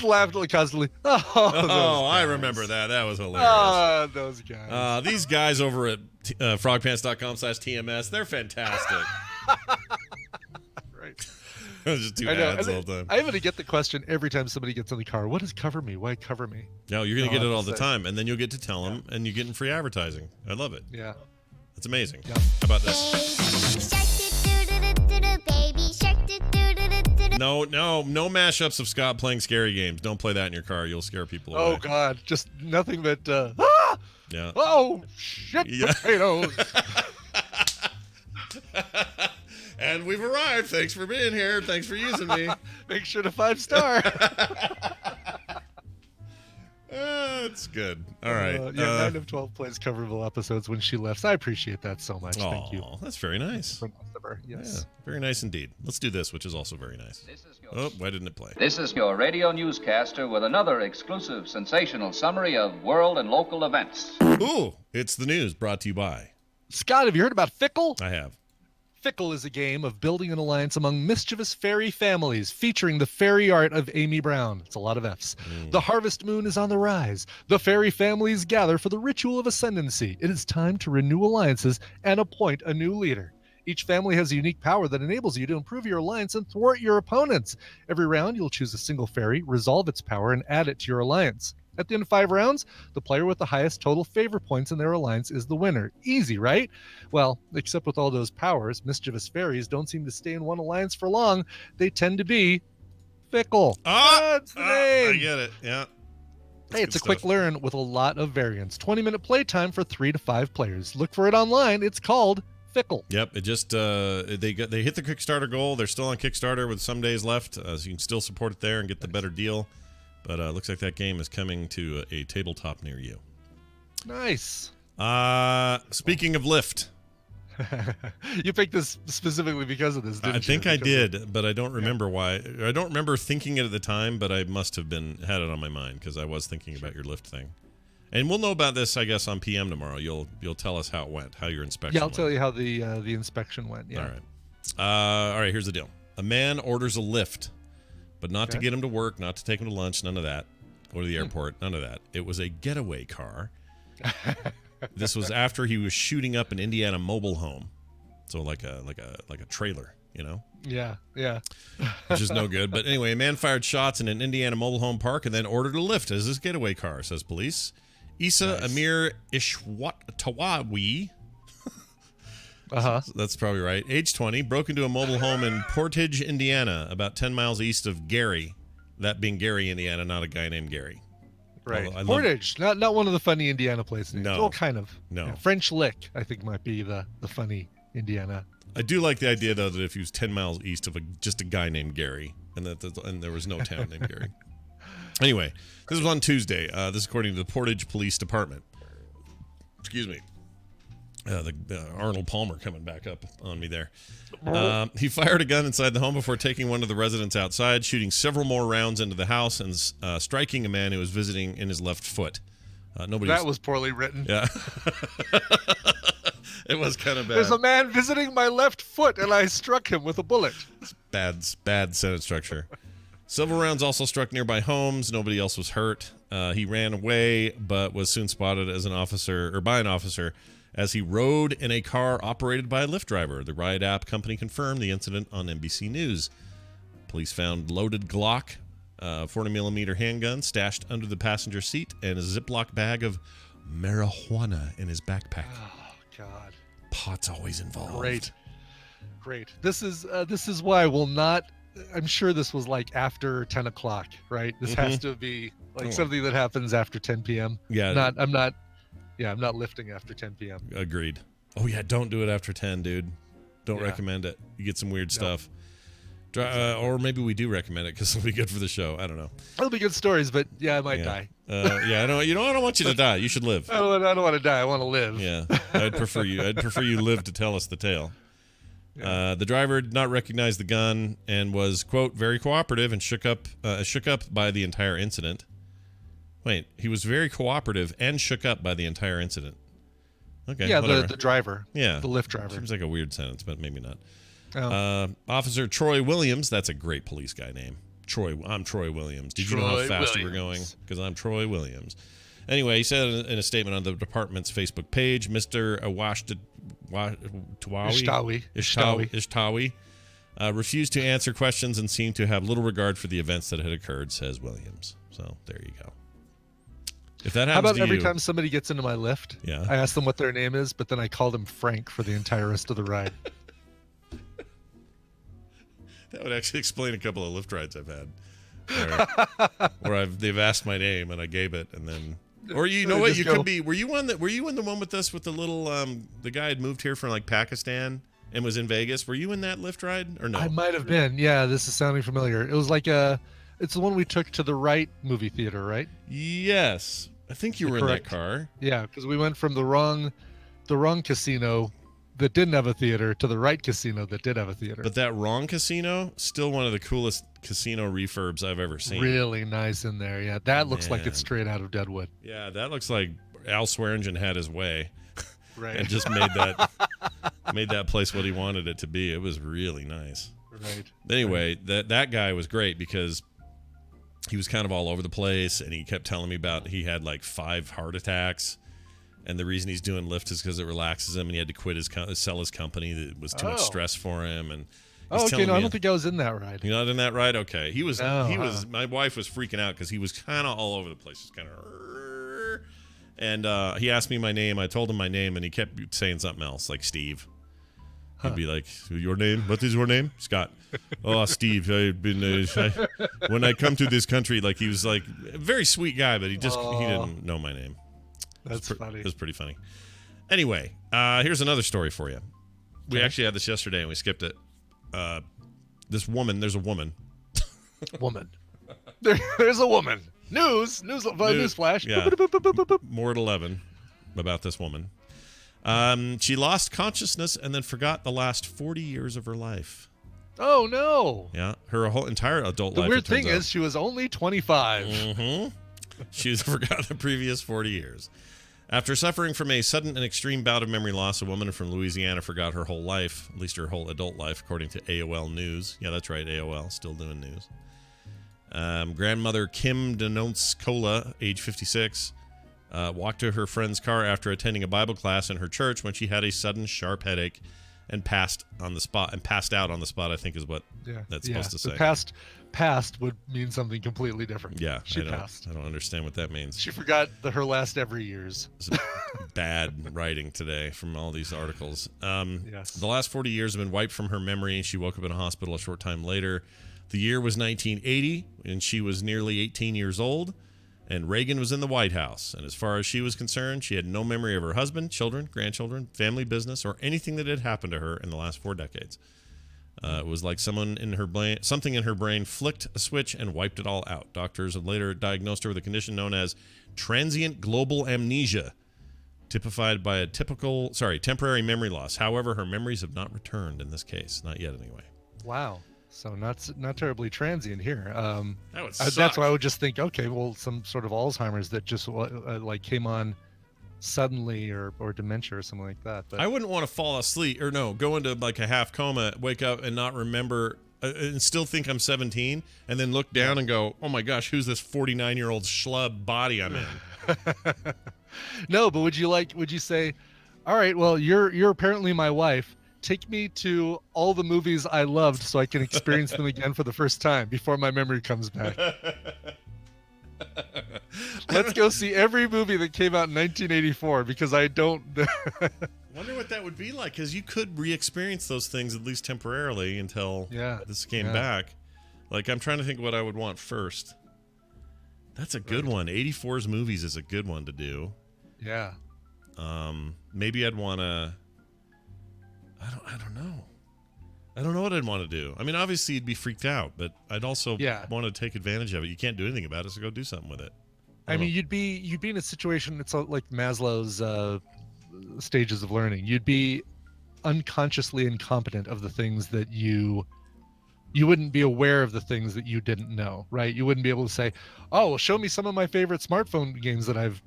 laughed constantly. Oh, I remember that. That was hilarious. Those guys. These guys over at frogpants.com/TMS, they're fantastic. Right. Just do ads all the time. I'm going to get the question every time somebody gets in the car. What does cover me? Why cover me? No, you're going to get it all the time, and then you'll get to tell them, and you get in free advertising. I love it. Yeah. That's amazing. Yeah. How about this? No mashups of Scott playing scary games. Don't play that in your car. You'll scare people away. Oh, God. Just nothing but, yeah. Oh, shit, potatoes. And we've arrived. Thanks for being here. Thanks for using me. Make sure to 5-star. That's good. All right. 9 of 12 plays coverable episodes when she lifts. I appreciate that so much. Thank you. That's very nice. Yes. Yeah, very nice indeed. Let's do this, which is also very nice. Oh, why didn't it play? This is your radio newscaster with another exclusive sensational summary of world and local events. Ooh, it's the news brought to you by. Scott, have you heard about Fickle? I have. Fickle is a game of building an alliance among mischievous fairy families, featuring the fairy art of Amy Brown. It's a lot of F's. The harvest moon is on the rise. The fairy families gather for the ritual of ascendancy. It is time to renew alliances and appoint a new leader. Each family has a unique power that enables you to improve your alliance and thwart your opponents. Every round, you'll choose a single fairy, resolve its power, and add it to your alliance. At the end of 5 rounds, the player with the highest total favor points in their alliance is the winner. Easy, right? Well, except with all those powers, mischievous fairies don't seem to stay in one alliance for long. They tend to be fickle. That's the name. I get it. Yeah. Hey, it's a quick learn with a lot of variants. 20-minute playtime for 3 to 5 players. Look for it online. It's called Fickle. Yep. It just they hit the Kickstarter goal. They're still on Kickstarter with some days left, so you can still support it there and get the better deal. But looks like that game is coming to a tabletop near you. Nice. Speaking of Lyft. You picked this specifically because of this, didn't you? I think I did, but I don't remember why. I don't remember thinking it at the time, but I must have had it on my mind because I was thinking about your Lyft thing. And we'll know about this, I guess, on PM tomorrow. You'll tell us how it went, how your inspection went. Yeah, I'll tell you how the inspection went. Yeah. All right. All right, here's the deal. A man orders a Lyft, but not to get him to work, not to take him to lunch, none of that. Go to the airport, none of that. It was a getaway car. This was after he was shooting up an Indiana mobile home. So like a trailer, you know? Yeah. Which is no good. But anyway, a man fired shots in an Indiana mobile home park and then ordered a Lyft as his getaway car, says police. Isa Amir Ishwatawawi. That's probably right. Age 20, broke into a mobile home in Portage, Indiana, about 10 miles east of Gary. That being Gary, Indiana, not a guy named Gary. Right. Portage, not one of the funny Indiana places. No. Well, kind of. No. Yeah, French Lick, I think, might be the funny Indiana. I do like the idea, though, that if he was 10 miles east of just a guy named Gary, and there was no town named Gary. Anyway, this was on Tuesday. This is according to the Portage Police Department. Excuse me. Arnold Palmer coming back up on me there. He fired a gun inside the home before taking one of the residents outside, shooting several more rounds into the house and striking a man who was visiting in his left foot. That was poorly written. Yeah. It was kind of bad. There's a man visiting my left foot, and I struck him with a bullet. Bad sentence structure. Several rounds also struck nearby homes. Nobody else was hurt. He ran away, but was soon spotted by an officer as he rode in a car operated by a Lyft driver. The ride app company confirmed the incident on NBC News. Police found loaded Glock, 40mm handgun stashed under the passenger seat, and a Ziploc bag of marijuana in his backpack. Oh, God. Pot's always involved. Great. This is why I will not. I'm sure this was like after 10 o'clock, right? This has to be like something that happens after 10 p.m. Yeah. I'm not lifting after 10 p.m. Agreed. Oh, yeah, don't do it after 10, dude. Don't recommend it. You get some weird stuff. Or maybe we do recommend it because it'll be good for the show. I don't know. It'll be good stories, but I might die. I don't want you to die. You should live. I don't want to die. I want to live. Yeah, I'd prefer you live to tell us the tale. Yeah. The driver did not recognize the gun and was, quote, very cooperative and shook up by the entire incident. Wait, he was very cooperative and shook up by the entire incident. Okay. Yeah, whatever. the driver. Yeah. The Lyft driver. Seems like a weird sentence, but maybe not. Oh. Officer Troy Williams, that's a great police guy name. I'm Troy Williams. Did you know how fast you were going? Because I'm Troy Williams. Anyway, he said in a statement on the department's Facebook page, Mr. Ishtawi refused to answer questions and seemed to have little regard for the events that had occurred, says Williams. So there you go. If that happens How about to every time somebody gets into my Lyft, Yeah. I ask them what their name is, but then I call them Frank for the entire rest of the ride. That would actually explain a couple of Lyft rides I've had, where they've asked my name and I gave it, and then, or you know what, you could be. Were you in the one with us with the little the guy had moved here from like Pakistan and was in Vegas? Were you in that Lyft ride or no? I might have been. Yeah, this is sounding familiar. It was like I It's the one we took to the right movie theater, right? Yes. I think you were in that Correct. car. Yeah, because we went from the wrong casino that didn't have a theater to the right casino that did have a theater. But that wrong casino, still one of the coolest casino refurbs I've ever seen. Really nice in there. Yeah, that looks like Man. it's straight out of Deadwood. Yeah, that looks like Al Swearingen had his way Right. and just made that place what he wanted it to be. It was really nice. Right. Anyway, that guy was great because he was kind of all over the place, and he kept telling me about he had like 5 heart attacks, and the reason he's doing Lyft is because it relaxes him, and he had to quit sell his company. That was too much stress for him. And Okay, no, I don't think I was in that ride. you're not in that ride. Okay, he was. No, he was. My wife was freaking out because he was kind of all over the place, just kind of. And he asked me my name. I told him my name, and he kept saying something else, like Steve. He'd be like, "Your name? What is your name?" Scott. Oh, Steve. I've been when I come to this country, like he was like a very sweet guy, but he didn't know my name. That's funny. It was pretty funny. Anyway, here's another story for you. We actually had this yesterday, and we skipped it. There's a woman. Woman. There's a woman. News flash. Yeah. More at 11 about this woman. She lost consciousness and then forgot the last 40 years of her life. Oh no. Yeah, her whole entire adult The life. weird thing is she was only 25. Mm-hmm. She's forgot the previous 40 years. After suffering from a sudden and extreme bout of memory loss, a woman from Louisiana forgot her whole life, at least her whole adult life, according to AOL News. Yeah, that's right, AOL, still doing news. Grandmother Kim Denonce-Cola, age 56, walked to her friend's car after attending a Bible class in her church when she had a sudden sharp headache and passed out on the spot, I think is what that's supposed to say. The past would mean something completely different. Yeah, she passed. I don't understand what that means. She forgot her last every years. It's bad writing today from all these articles. Yes. The last 40 years have been wiped from her memory. She woke up in a hospital a short time later. The year was 1980, and she was nearly 18 years old, and Reagan was in the White House. And as far as she was concerned, she had no memory of her husband, children, grandchildren, family business, or anything that had happened to her in the last 4 decades. It was like something in her brain flicked a switch and wiped it all out. Doctors have later diagnosed her with a condition known as Transient Global Amnesia, typified by a temporary memory loss. However, her memories have not returned in this case. Not yet, anyway. Wow. So not terribly transient here. That would suck. That's why I would just think, okay, well, some sort of Alzheimer's that just like came on suddenly, or dementia or something like that. But I wouldn't want to fall asleep go into like a half coma, wake up and not remember, and still think I'm 17, and then look down and go, oh my gosh, who's this 49-year-old schlub body I'm in? No, but would you say, all right, well, you're apparently my wife. Take me to all the movies I loved so I can experience them again for the first time before my memory comes back. Let's go see every movie that came out in 1984 because I don't. Wonder what that would be like, because you could re-experience those things at least temporarily until this came back. Like, I'm trying to think what I would want first. That's a good one. 84's movies is a good one to do. Yeah. Maybe I'd want to. I don't know. I don't know what I'd want to do. I mean, obviously you'd be freaked out, but I'd also want to take advantage of it. You can't do anything about it, so go do something with it. I mean, you'd be in a situation. It's like Maslow's stages of learning. You'd be unconsciously incompetent of the things that you wouldn't be aware of the things that you didn't know, right? You wouldn't be able to say, "Oh, well, show me some of my favorite smartphone games that I've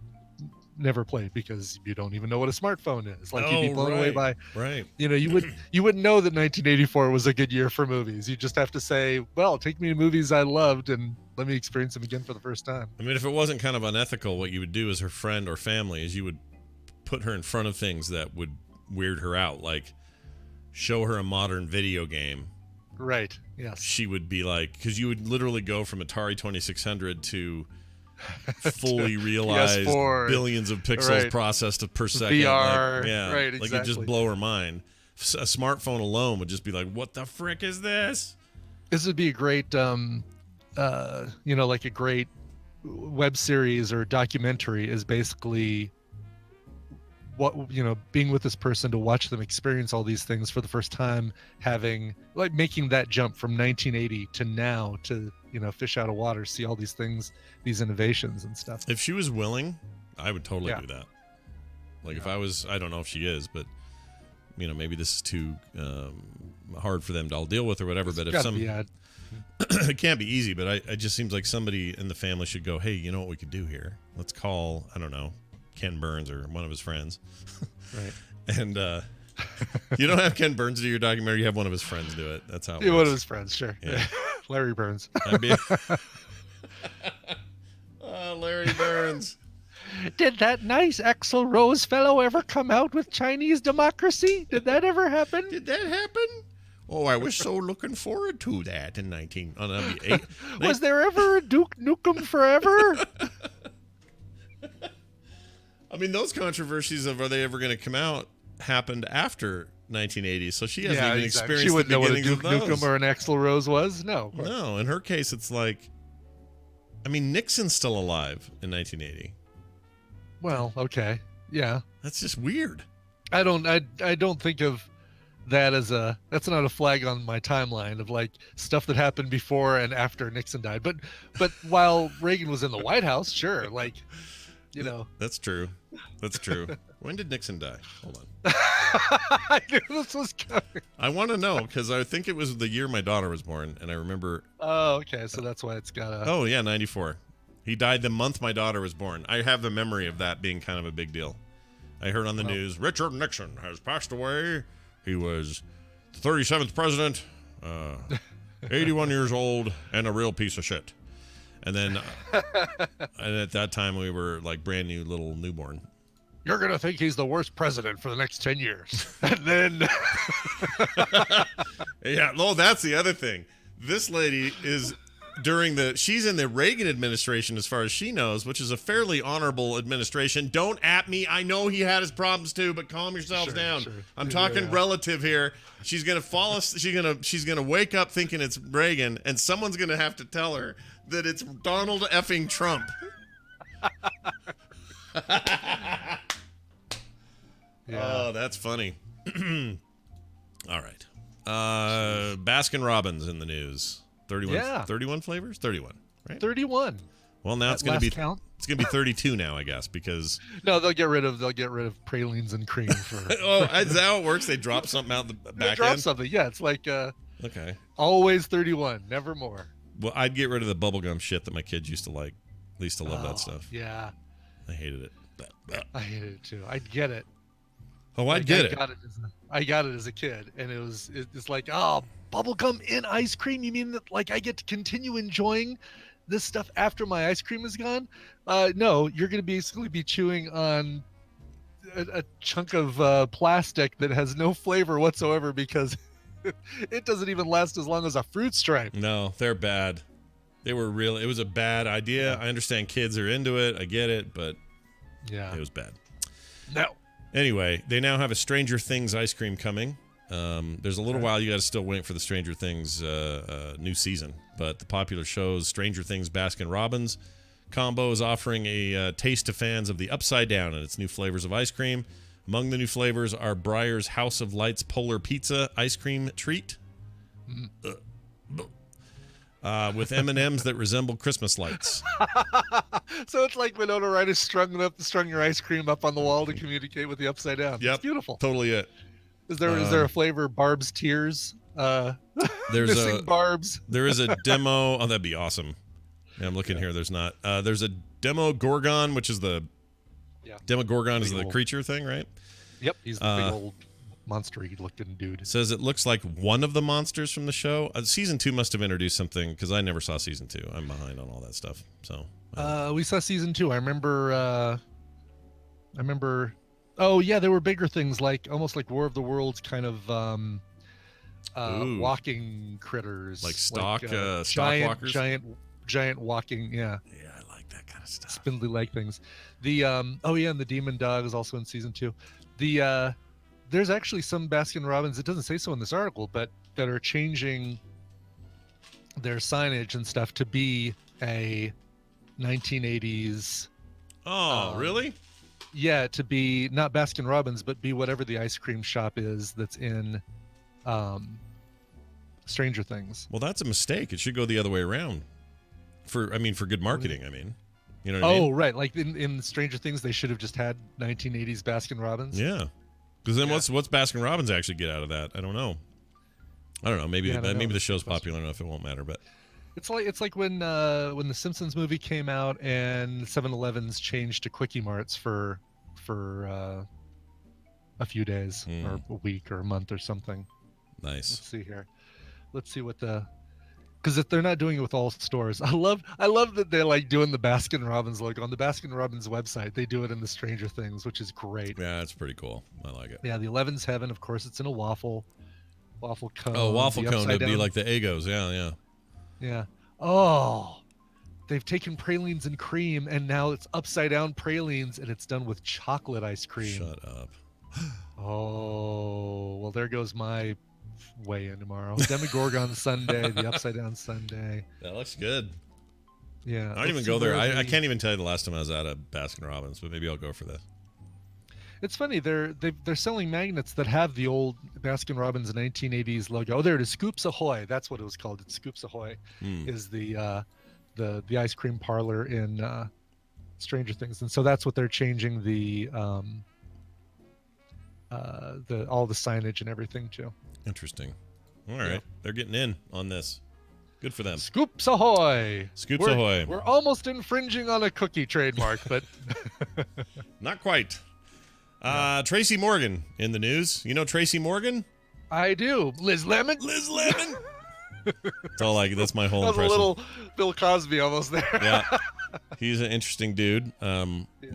never played," because you don't even know what a smartphone is. Like, you'd be blown away by, you wouldn't know that 1984 was a good year for movies. You just have to say, well, take me to movies I loved and let me experience them again for the first time. I mean, if it wasn't kind of unethical, what you would do as her friend or family is you would put her in front of things that would weird her out, like show her a modern video game. Right. Yes. She would be like, because you would literally go from Atari 2600 to fully realized PS4, billions of pixels processed per second. VR, right, exactly. Like, it'd just blow her mind. A smartphone alone would just be like, what the frick is this? This would be a great, like a great web series or documentary is basically what, being with this person to watch them experience all these things for the first time, making that jump from 1980 to now to, fish out of water, see all these things, these innovations and stuff. If she was willing, I would totally do that. Like if I was, I don't know if she is, but maybe this is too hard for them to all deal with or whatever. But if it can't be easy, but it just seems like somebody in the family should go, hey, you know what we could do here? Let's call, I don't know, Ken Burns or one of his friends. Right. And you don't have Ken Burns do your documentary. You have one of his friends do it. That's how it works. One of his friends, sure. Yeah. Larry Burns. Larry Burns. Did that nice Axl Rose fellow ever come out with Chinese democracy? Did that ever happen? Did that happen? Oh, I was so looking forward to that in 1998. Was there ever a Duke Nukem Forever? I mean, those controversies of are they ever going to come out happened after 1980, so she hasn't even experienced she wouldn't the know what a beginnings Duke of those. Nukem or an Axl Rose was. No, No, in her case, it's like, I mean, Nixon's still alive in 1980. Well, okay, yeah. That's just weird. I don't think of that as that's not a flag on my timeline of like stuff that happened before and after Nixon died. But while Reagan was in the White House, sure, like, That's true. That's true. When did Nixon die? Hold on. I knew this was coming. I want to know because I think it was the year my daughter was born, and I remember. Oh, okay, so that's why it's got a. Oh yeah, 94. He died the month my daughter was born. I have the memory of that being kind of a big deal. I heard on the news, Richard Nixon has passed away. He was the 37th president, 81 years old, and a real piece of shit. And then, and at that time, we were like brand new little newborn. You're going to think he's the worst president for the next 10 years. And then. Yeah, well, that's the other thing. This lady is she's in the Reagan administration as far as she knows, which is a fairly honorable administration. Don't at me. I know he had his problems too, but calm yourselves down. Sure. I'm talking relative here. She's going to fall. She's going to wake up thinking it's Reagan, and someone's going to have to tell her that it's Donald effing Trump. Oh, that's funny. All right. Baskin Robbins in the news. 31 flavors? 31, right? 31. Well, now it's going to be count? It's going to be 32 now, I guess, because No, they'll get rid of pralines and cream for oh, is that how it works? They drop something out the they back drop end? something. Yeah, it's like Okay. always 31, never more. Well, I'd get rid of the bubblegum shit that my kids used to like. They used to love that stuff. Yeah. I hated it. I hated it too. I get it. Oh, I get it. I got it as a kid, and it's like, oh, bubblegum in ice cream? You mean that like I get to continue enjoying this stuff after my ice cream is gone? No, you're going to basically be chewing on a chunk of plastic that has no flavor whatsoever because it doesn't even last as long as a fruit stripe. No, they're bad. They were real. It was a bad idea. I understand kids are into it. I get it, but yeah, it was bad. No. Anyway, they now have a Stranger Things ice cream coming. There's a little while you got to still wait for the Stranger Things new season, but the popular show's Stranger Things Baskin Robbins combo is offering a taste to fans of the Upside Down and its new flavors of ice cream. Among the new flavors are Breyer's House of Lights Polar Pizza ice cream treat, with M&Ms that resemble Christmas lights. So it's like Winona Ryder strung your ice cream up on the wall to communicate with the Upside Down. Yep, It's beautiful. Totally it. Is there a flavor Barb's Tears? There's missing Barb's. There is a demo. Oh, that'd be awesome. Yeah, I'm looking here. There's not. There's a Demo Gorgon, which is the Demogorgon is the creature thing, right? Yep, he's the big old monster-y looking dude. It says it looks like one of the monsters from the show. Season 2 must have introduced something because I never saw season 2. I'm behind on all that stuff. So we saw season 2. I remember. Oh yeah, there were bigger things like almost like War of the Worlds kind of walking critters, like stock walkers, giant walking. Yeah, I like that kind of stuff. Spindly like things. The and the Demon Dog is also in season 2. There's actually some Baskin Robbins. It doesn't say so in this article, but that are changing their signage and stuff to be a 1980s. Oh, really? Yeah, to be not Baskin Robbins, but be whatever the ice cream shop is that's in Stranger Things. Well, that's a mistake. It should go the other way around. For good marketing. I mean, you know what I mean? Oh, right. Like in Stranger Things, they should have just had 1980s Baskin Robbins. Yeah. Because then what's Baskin Robbins actually get out of that? I don't know. Maybe maybe the show's popular enough it won't matter. But it's like when the Simpsons movie came out and 7-Elevens changed to Quickie Marts for a few days or a week or a month or something. Nice. Let's see here. Let's see what because if they're not doing it with all stores. I love that they're like doing the Baskin Robbins logo on the Baskin Robbins website. They do it in the Stranger Things, which is great. Yeah, that's pretty cool. I like it. Yeah, the 11's Heaven, of course, it's in a waffle cone. Oh, waffle cone would be like the Eggos. Yeah. Yeah. Oh, they've taken pralines and cream, and now it's upside down pralines, and it's done with chocolate ice cream. Shut up. Oh, well, there goes my weigh-in tomorrow. Demogorgon Sunday, the upside down Sunday. That looks good. Yeah. I don't even go there. I can't even tell you the last time I was at a Baskin Robbins, but maybe I'll go for this. It's funny. They're selling magnets that have the old Baskin Robbins 1980s logo. Oh, there it is. Scoops Ahoy. That's what it was called. It's Scoops Ahoy. Is the ice cream parlor in Stranger Things, and so that's what they're changing the all the signage and everything to. Interesting. All right, they're getting in on this. Good for them. Scoops Ahoy. Scoops Ahoy. We're almost infringing on a cookie trademark, but not quite. Tracy Morgan in the news. You know Tracy Morgan? I do. Liz Lemon. Liz Lemon. It's all like that's my whole that was impression. a little Bill Cosby almost there. Yeah, he's an interesting dude.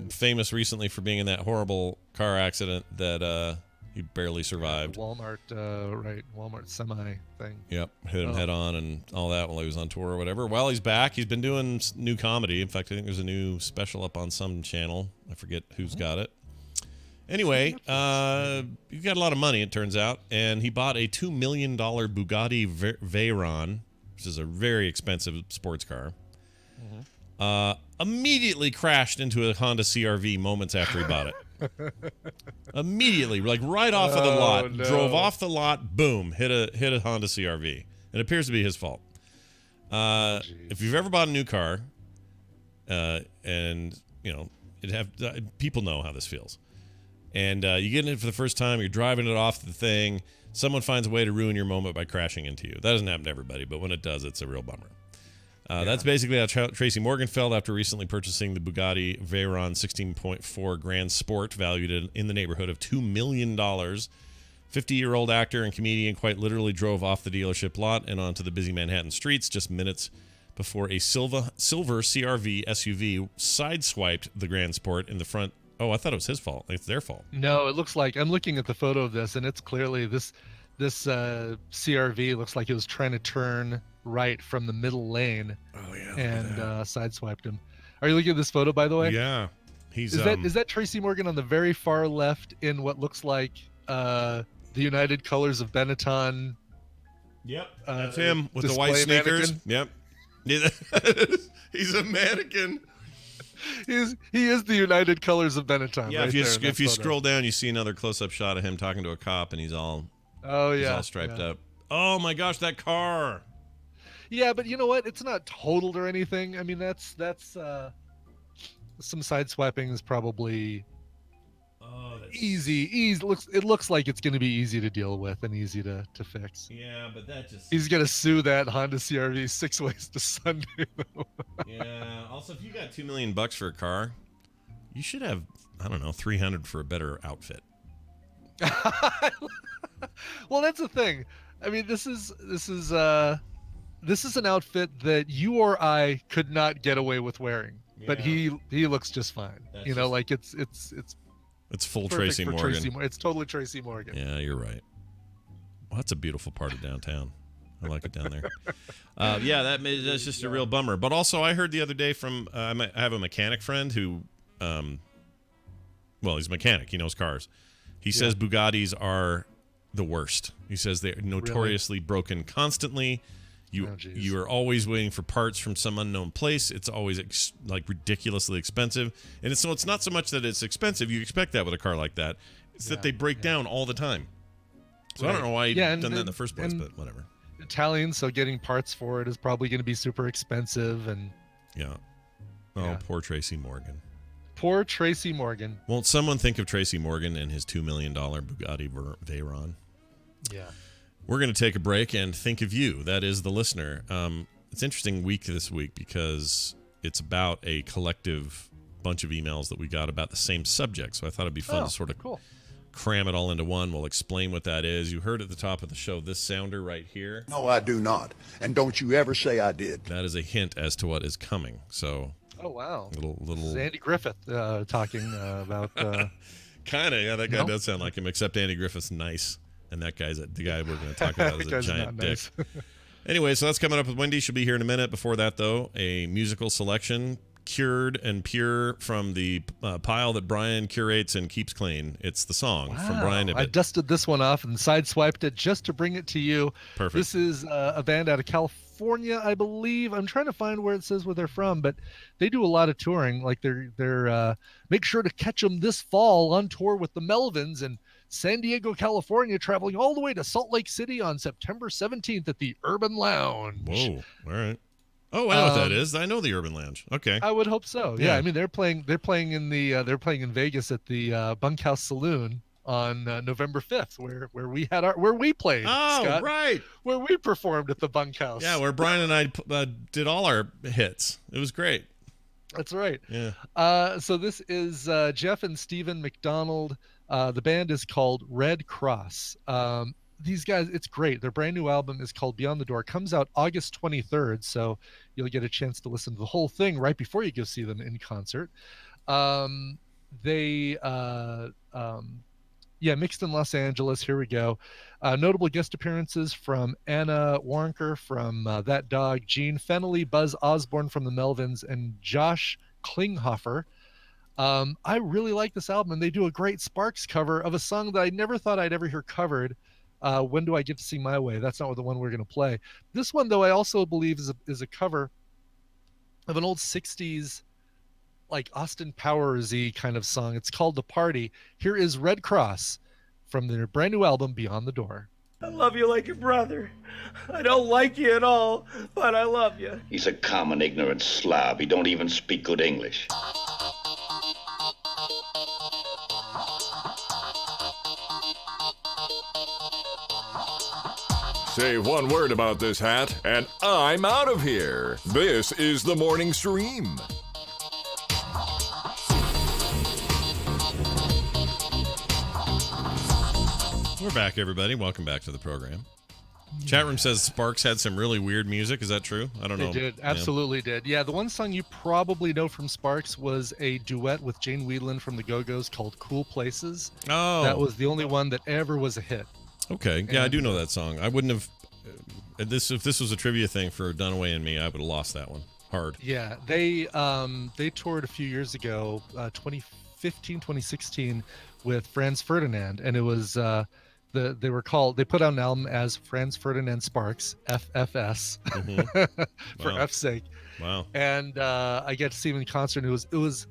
Famous recently for being in that horrible car accident that he barely survived. Walmart semi thing. Yep, hit him head on and all that while he was on tour or whatever. Well, he's back. He's been doing new comedy. In fact, I think there's a new special up on some channel. I forget who's got it. Anyway, he's got a lot of money, it turns out, and he bought a $2 million Bugatti Veyron, which is a very expensive sports car. Immediately crashed into a Honda CR-V moments after he bought it. Immediately, like right off of the lot, drove off the lot, boom, hit a Honda CR-V. It appears to be his fault. If you've ever bought a new car, and you know, people know how this feels. And you get in it for the first time, you're driving it off the thing, someone finds a way to ruin your moment by crashing into you. That doesn't happen to everybody, but when it does, it's a real bummer. That's basically how Tracy Morgan felt after recently purchasing the Bugatti Veyron 16.4 Grand Sport, valued in the neighborhood of $2 million. 50-year-old actor and comedian quite literally drove off the dealership lot and onto the busy Manhattan streets just minutes before a silver CR-V SUV sideswiped the Grand Sport in the front. Oh, I thought it was his fault. It's their fault. No, it looks like I'm looking at the photo of this, and it's clearly this CR-V looks like it was trying to turn right from the middle lane. Oh yeah, and sideswiped him. Are you looking at this photo, by the way? Yeah, is that Tracy Morgan on the very far left in what looks like the United Colors of Benetton? Yep, that's him with the white sneakers. Mannequin? Yep, he's a mannequin. He is the United Colors of Benetton. Yeah, right if you scroll down, you see another close-up shot of him talking to a cop, and he's all striped up. Oh my gosh, that car! Yeah, but you know what? It's not totaled or anything. I mean, that's some sideswiping is probably easy. It looks like it's going to be easy to deal with and easy to fix. Yeah, but that just he's going to sue that Honda CR-V 6 ways to Sunday. Yeah. Also, if you got $2 million for a car, you should have $300 for a better outfit. Well, that's the thing. I mean, this is an outfit that you or I could not get away with wearing, but he looks just fine. It's full Tracy Morgan. It's totally Tracy Morgan. Yeah, you're right. Well, that's a beautiful part of downtown. I like it down there. That's just a real bummer. But also, I heard the other day from I have a mechanic friend who, he's a mechanic. He knows cars. He says Bugattis are the worst. He says they're notoriously broken constantly. You are always waiting for parts from some unknown place. It's always like ridiculously expensive, and it's not so much that it's expensive. You expect that with a car like that. It's that they break down all the time. So I don't know why you've done that in the first place, but whatever. Italian, so getting parts for it is probably going to be super expensive, and poor Tracy Morgan. Poor Tracy Morgan. Won't someone think of Tracy Morgan and his $2 million Bugatti Veyron? Yeah. We're going to take a break and think of you. That is the listener. It's an interesting week this week because it's about a collective bunch of emails that we got about the same subject. So I thought it'd be fun to sort of cram it all into one. We'll explain what that is. You heard at the top of the show this sounder right here. No, I do not. And don't you ever say I did. That is a hint as to what is coming. So... Oh, wow. Little. This is Andy Griffith talking about... kind of, yeah, that guy does sound like him, except Andy Griffith's nice. And that guy's the guy we're going to talk about is a giant dick. Nice. Anyway, so that's coming up with Wendy. She'll be here in a minute. Before that, though, a musical selection, cured and pure from the pile that Brian curates and keeps clean. It's the song from Brian Ibbett. I dusted this one off and sideswiped it just to bring it to you. Perfect. This is a band out of California, I believe. I'm trying to find where it says where they're from, but they do a lot of touring. Like they're make sure to catch them this fall on tour with the Melvins in San Diego, California, traveling all the way to Salt Lake City on September 17th at the Urban Lounge. Whoa! All right. Oh, I know what that is. I know the Urban Lounge. Okay. I would hope so. Yeah. I mean, they're playing in Vegas at the Bunkhouse Saloon on November 5th, where we played. Oh, Scott, right. Where we performed at the Bunkhouse. Yeah, where Brian and I did all our hits. It was great. That's right. Yeah. So this is Jeff and Stephen McDonald. The band is called Red Cross. These guys, it's great. Their brand new album is called Beyond the Door. Comes out August 23rd, so you'll get a chance to listen to the whole thing right before you go see them in concert. Mixed in Los Angeles. Here we go. Notable guest appearances from Anna Warnker from That Dog, Gene Fennelly, Buzz Osborne from the Melvins, and Josh Klinghoffer. I really like this album, and they do a great Sparks cover of a song that I never thought I'd ever hear covered. When Do I Get to Sing My Way? That's not the one we're going to play. This one, though, I also believe is a cover of an old 60s, like Austin Powers-y kind of song. It's called The Party. Here is Red Cross from their brand new album, Beyond the Door. I love you like your brother. I don't like you at all, but I love you. He's a common ignorant slob. He don't even speak good English. Say one word about this hat, and I'm out of here. This is the morning stream. We're back, everybody. Welcome back to the program. Chat room says Sparks had some really weird music. Is that true? I don't know. They did. Absolutely did. Yeah, the one song you probably know from Sparks was a duet with Jane Wiedlin from the Go-Go's called Cool Places. Oh. That was the only one that ever was a hit. Okay. Yeah, I do know that song. I wouldn't have... If this was a trivia thing for Dunaway and me, I would have lost that one. Hard. Yeah, they toured a few years ago, 2015, 2016, with Franz Ferdinand, and it was they put out an album as Franz Ferdinand Sparks, FFS, for F's sake. Wow. And I get to see him in concert, and it was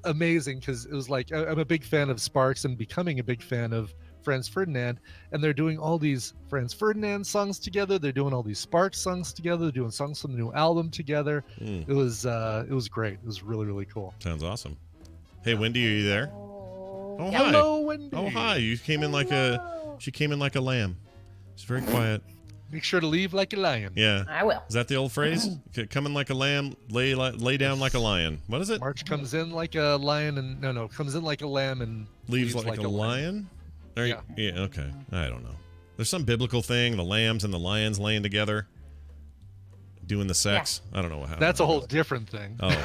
amazing because it was like I'm a big fan of Sparks and becoming a big fan of Franz Ferdinand, and they're doing all these Franz Ferdinand songs together. They're doing all these Sparks songs together. They're doing songs from the new album together. It was great. It was really, really cool. Sounds awesome. Hey, Wendy, are you there? Oh, hi. Hello, Wendy. Oh, hi. You came in she came in like a lamb. She's very quiet. Make sure to leave like a lion. Yeah. I will. Is that the old phrase? Come in like a lamb, lay down like a lion. What is it? March comes in like a lion and comes in like a lamb and leaves like a lion? Yeah, okay. I don't know. There's some biblical thing, the lambs and the lions laying together, doing the sex. Yeah. I don't know what happened. That's a whole different thing. Oh.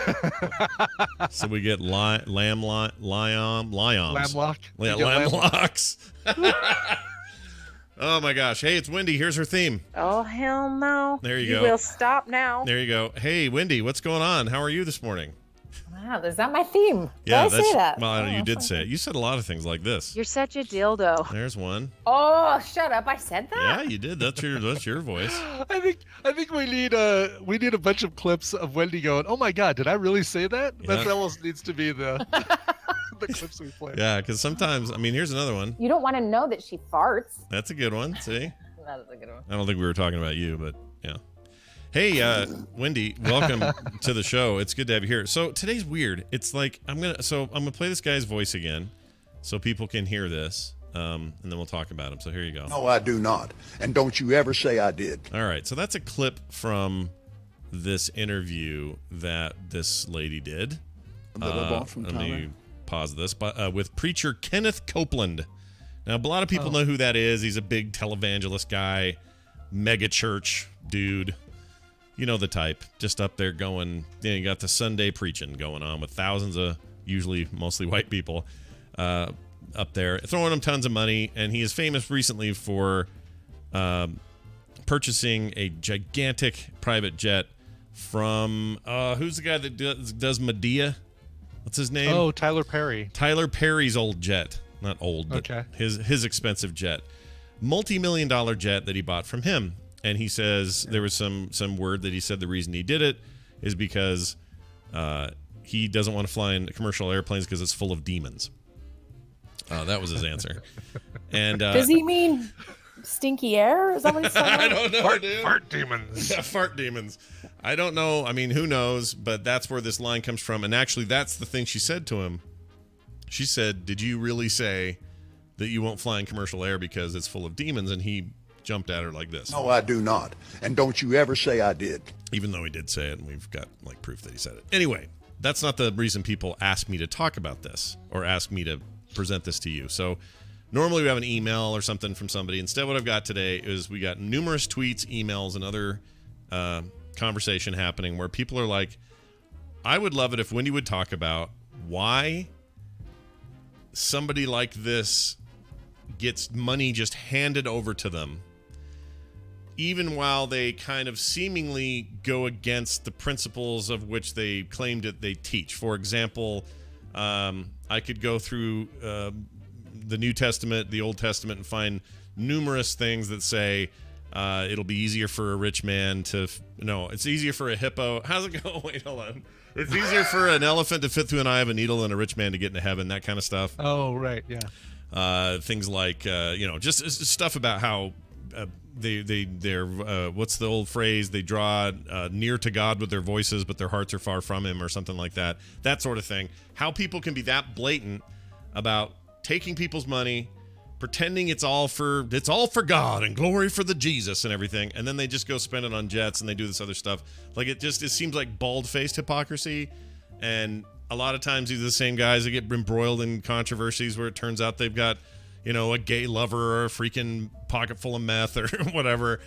So we get lamb locks. Yeah, lamb locks. Oh my gosh. Hey, it's Wendy. Here's her theme. Oh, hell no. There you go. You will stop now. There you go. Hey, Wendy, what's going on? How are you this morning? Wow, is that my theme? Yeah, did I say that? Well, you did say it. You said a lot of things like this. You're such a dildo. There's one. Oh, shut up! I said that. Yeah, you did. That's your voice. I think we need a bunch of clips of Wendy going, "Oh my God, did I really say that?" Yeah. That almost needs to be the the clips we play. Yeah, because sometimes, here's another one. You don't want to know that she farts. That's a good one. See, That is a good one. I don't think we were talking about you, but yeah. Hey, Wendy, welcome to the show. It's good to have you here. So today's weird. It's like I'm gonna play this guy's voice again, so people can hear this, and then we'll talk about him. So here you go. No, I do not. And don't you ever say I did. All right, so that's a clip from this interview that this lady did. That I bought from let Tyler. me pause this, but with preacher Kenneth Copeland. Now, a lot of people know who that is. He's a big televangelist guy, mega church dude. You know the type, just up there going, you got the Sunday preaching going on with thousands of, usually mostly white people, up there, throwing them tons of money. And he is famous recently for purchasing a gigantic private jet from, who's the guy that does Medea? What's his name? Oh, Tyler Perry. Tyler Perry's old jet. Not old, but Okay. his expensive jet. Multi-million-dollar jet that he bought from him. And he says there was some word that he said the reason he did it is because he doesn't want to fly in commercial airplanes because it's full of demons. That was his answer. And Does he mean stinky air? Is that what he's saying? I don't know, dude. Fart demons. Yeah, fart demons. I don't know. Who knows? But that's where this line comes from. And actually, that's the thing she said to him. She said, "Did you really say that you won't fly in commercial air because it's full of demons?" And he jumped at her like this. No, I do not. And don't you ever say I did. Even though he did say it, and we've got proof that he said it. Anyway, that's not the reason people ask me to talk about this or ask me to present this to you. So normally we have an email or something from somebody. Instead, what I've got today is we got numerous tweets, emails, and other conversation happening where people are like, I would love it if Wendy would talk about why somebody like this gets money just handed over to them, even while they kind of seemingly go against the principles of which they claim that they teach. For example, I could go through the New Testament, the Old Testament, and find numerous things that say it'll be easier for a rich man to... No, it's easier for a hippo... How's it go? Wait, hold on. It's easier for an elephant to fit through an eye of a needle than a rich man to get into heaven, that kind of stuff. Oh, right, yeah. Things like, just stuff about how... they're what's the old phrase? They draw near to God with their voices, but their hearts are far from him, or something like that. That sort of thing. How people can be that blatant about taking people's money, pretending it's all for God and glory for the Jesus and everything, and then they just go spend it on jets and they do this other stuff. Like it seems like bald-faced hypocrisy, and a lot of times these are the same guys that get embroiled in controversies where it turns out they've got a gay lover or a freaking pocket full of meth or whatever.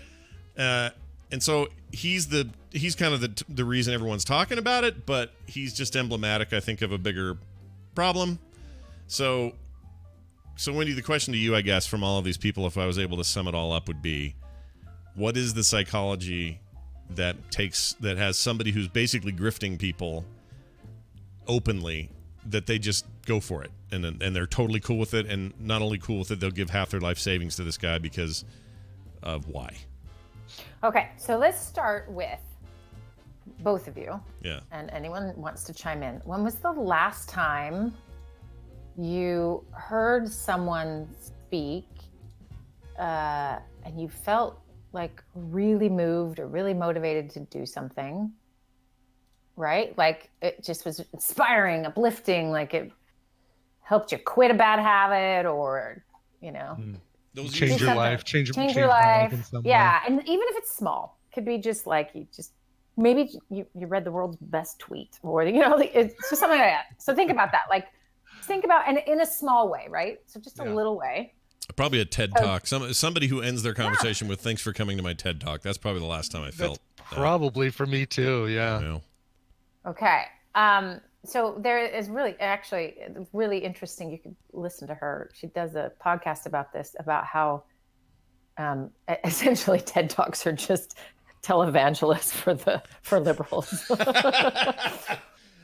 And so he's kind of the reason everyone's talking about it, but he's just emblematic, I think, of a bigger problem. So Wendy, the question to you, I guess, from all of these people, if I was able to sum it all up, would be, what is the psychology that has somebody who's basically grifting people openly, that they just go for it and they're totally cool with it, and not only cool with it, they'll give half their life savings to this guy because of why? Okay, so let's start with both of you. Yeah. And anyone wants to chime in. When was the last time you heard someone speak and you felt like really moved or really motivated to do something? Right? Like it just was inspiring, uplifting, like it helped you quit a bad habit, or, Change your life. Change your life. Yeah. And even if it's small, could be just like maybe you read the world's best tweet, or, it's just something like that. So think about that. Like think about, and in a small way, right? So just a little way. Probably a TED Talk. Somebody who ends their conversation with "Thanks for coming to my TED Talk." That's probably the last time I felt. Probably for me too. Yeah. Okay. So there is really interesting. You could listen to her. She does a podcast about this, about how essentially TED Talks are just televangelists for liberals.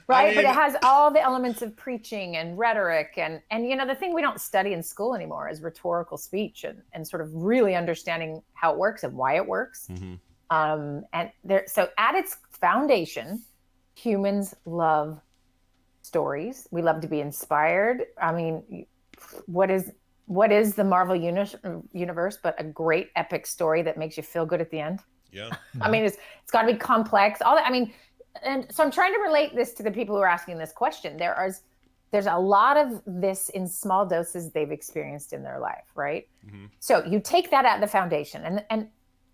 Right, but it has all the elements of preaching and rhetoric and the thing we don't study in school anymore is rhetorical speech and sort of really understanding how it works and why it works. So at its foundation, humans love stories. We love to be inspired. I mean, what is the Marvel universe but a great epic story that makes you feel good at the end? Yeah. I mean, it's got to be complex. All that. I mean. And so I'm trying to relate this to the people who are asking this question. There's a lot of this in small doses they've experienced in their life, right? So you take that at the foundation and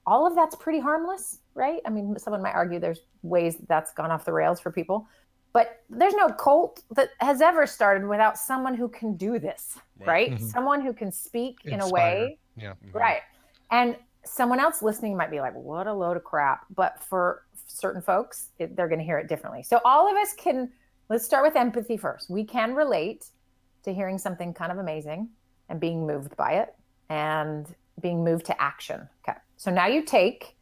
all of that's pretty harmless, right? I mean, someone might argue there's ways that's gone off the rails for people, but there's no cult that has ever started without someone who can do this, right? Someone who can speak in a way, right? And someone else listening might be like, what a load of crap. But for certain folks, they're going to hear it differently. So all of us let's start with empathy first. We can relate to hearing something kind of amazing and being moved by it and being moved to action. Okay. So now you take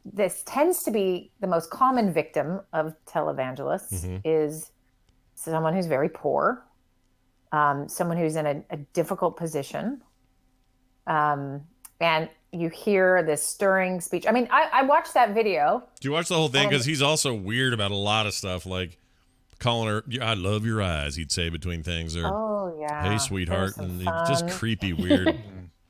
this tends to be the most common victim of televangelists is someone who's very poor, someone who's in a difficult position, and you hear this stirring speech. I mean, I watched that video. Do you watch the whole thing? Because he's also weird about a lot of stuff, like calling her, I love your eyes, he'd say between things. Or, oh, yeah. Hey, sweetheart. And just creepy, weird.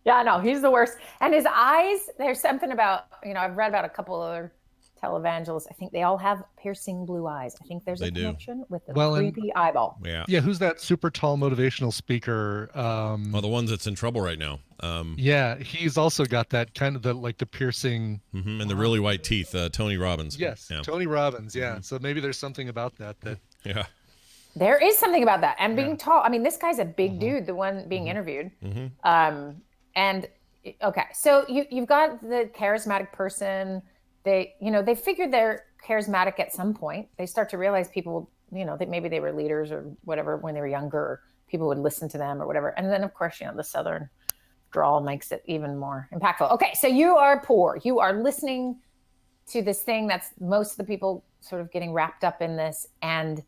Yeah, no, he's the worst. And his eyes, there's something about, I've read about a couple other televangelists. I think they all have piercing blue eyes. I think there's a connection with the creepy eyeball. Yeah, who's that super tall motivational speaker? Well, the one that's in trouble right now. Yeah, he's also got that kind of the piercing and the really white teeth. Tony Robbins. Yes, yeah. Tony Robbins. Yeah, so maybe there's something about that. Yeah. There is something about that, and being tall. I mean, this guy's a big dude, the one being interviewed. And okay, so you've got the charismatic person. They figured they're charismatic at some point. They start to realize people, that maybe they were leaders or whatever when they were younger, or people would listen to them or whatever. And then, of course, the Southern drawl makes it even more impactful. Okay, so you are poor. You are listening to this thing that's most of the people sort of getting wrapped up in this, and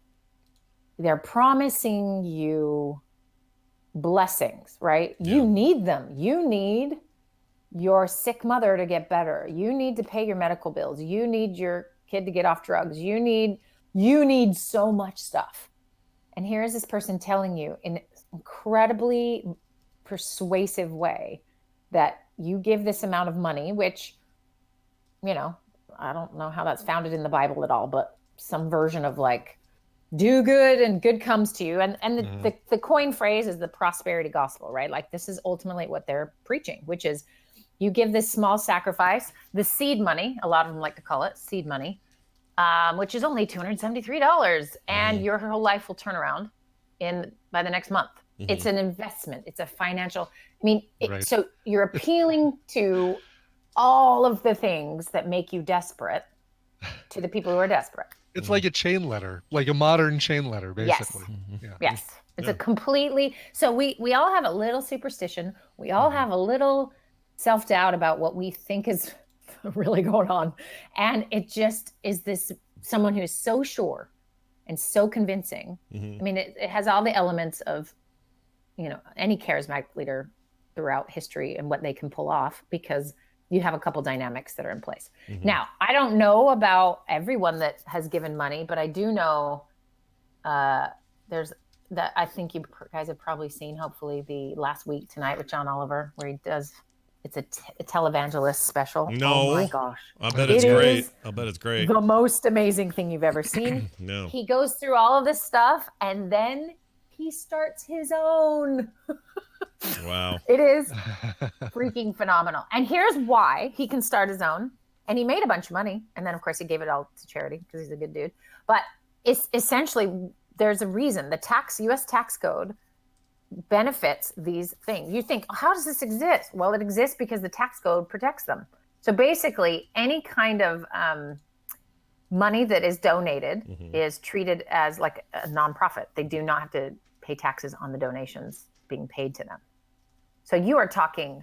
they're promising you blessings, right? Yeah. You need them. You need your sick mother to get better. You need to pay your medical bills. You need your kid to get off drugs. You need so much stuff. And here is this person telling you in an incredibly persuasive way that you give this amount of money, which, I don't know how that's founded in the Bible at all, but some version of do good and good comes to you. And the coin phrase is the prosperity gospel, right? Like this is ultimately what they're preaching, which is you give this small sacrifice, the seed money, a lot of them like to call it seed money, which is only $273, and your whole life will turn around by the next month. It's an investment. It's a financial, so you're appealing to all of the things that make you desperate to the people who are desperate. It's like a chain letter, like a modern chain letter, basically. Yes. Yeah. Yes. It's a completely, so we all have a little superstition. We all have a little self-doubt about what we think is really going on. And it just is this, someone who is so sure and so convincing. I mean, it has all the elements of, any charismatic leader throughout history and what they can pull off, because you have a couple dynamics that are in place. Now, I don't know about everyone that has given money, but I do know there's that. I think you guys have probably seen, hopefully, the Last Week Tonight with John Oliver, where he does, it's a televangelist special. No. Oh my gosh. I bet it's great. I bet it's great. The most amazing thing you've ever seen. No. He goes through all of this stuff and then he starts his own. Wow. It is freaking phenomenal. And here's why he can start his own. And he made a bunch of money. And then, of course, he gave it all to charity because he's a good dude. But it's essentially, there's a reason. The U.S. tax code benefits these things. You think, how does this exist? Well, it exists because the tax code protects them. So basically, any kind of money that is donated is treated as like a nonprofit. They do not have to pay taxes on the donations being paid to them. So you are talking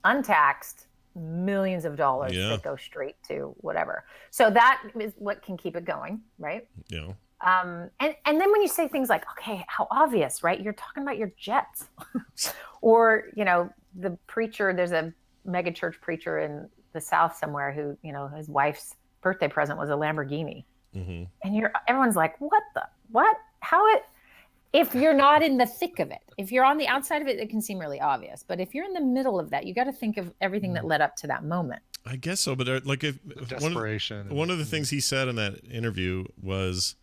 untaxed, millions of dollars Yeah. that go straight to whatever. So that is what can keep it going, right? Yeah. And then when you say things like, okay, how obvious, right? You're talking about your jets. Or, you know, the preacher, there's a mega church preacher in the South somewhere who, you know, his wife's birthday present was a Lamborghini. Mm-hmm. And everyone's like, what? How it, if you're not in the thick of it, if you're on the outside of it, it can seem really obvious. But if you're in the middle of that, you got to think of everything that led up to that moment. I guess so. But like if desperation. One of the things he said in that interview was,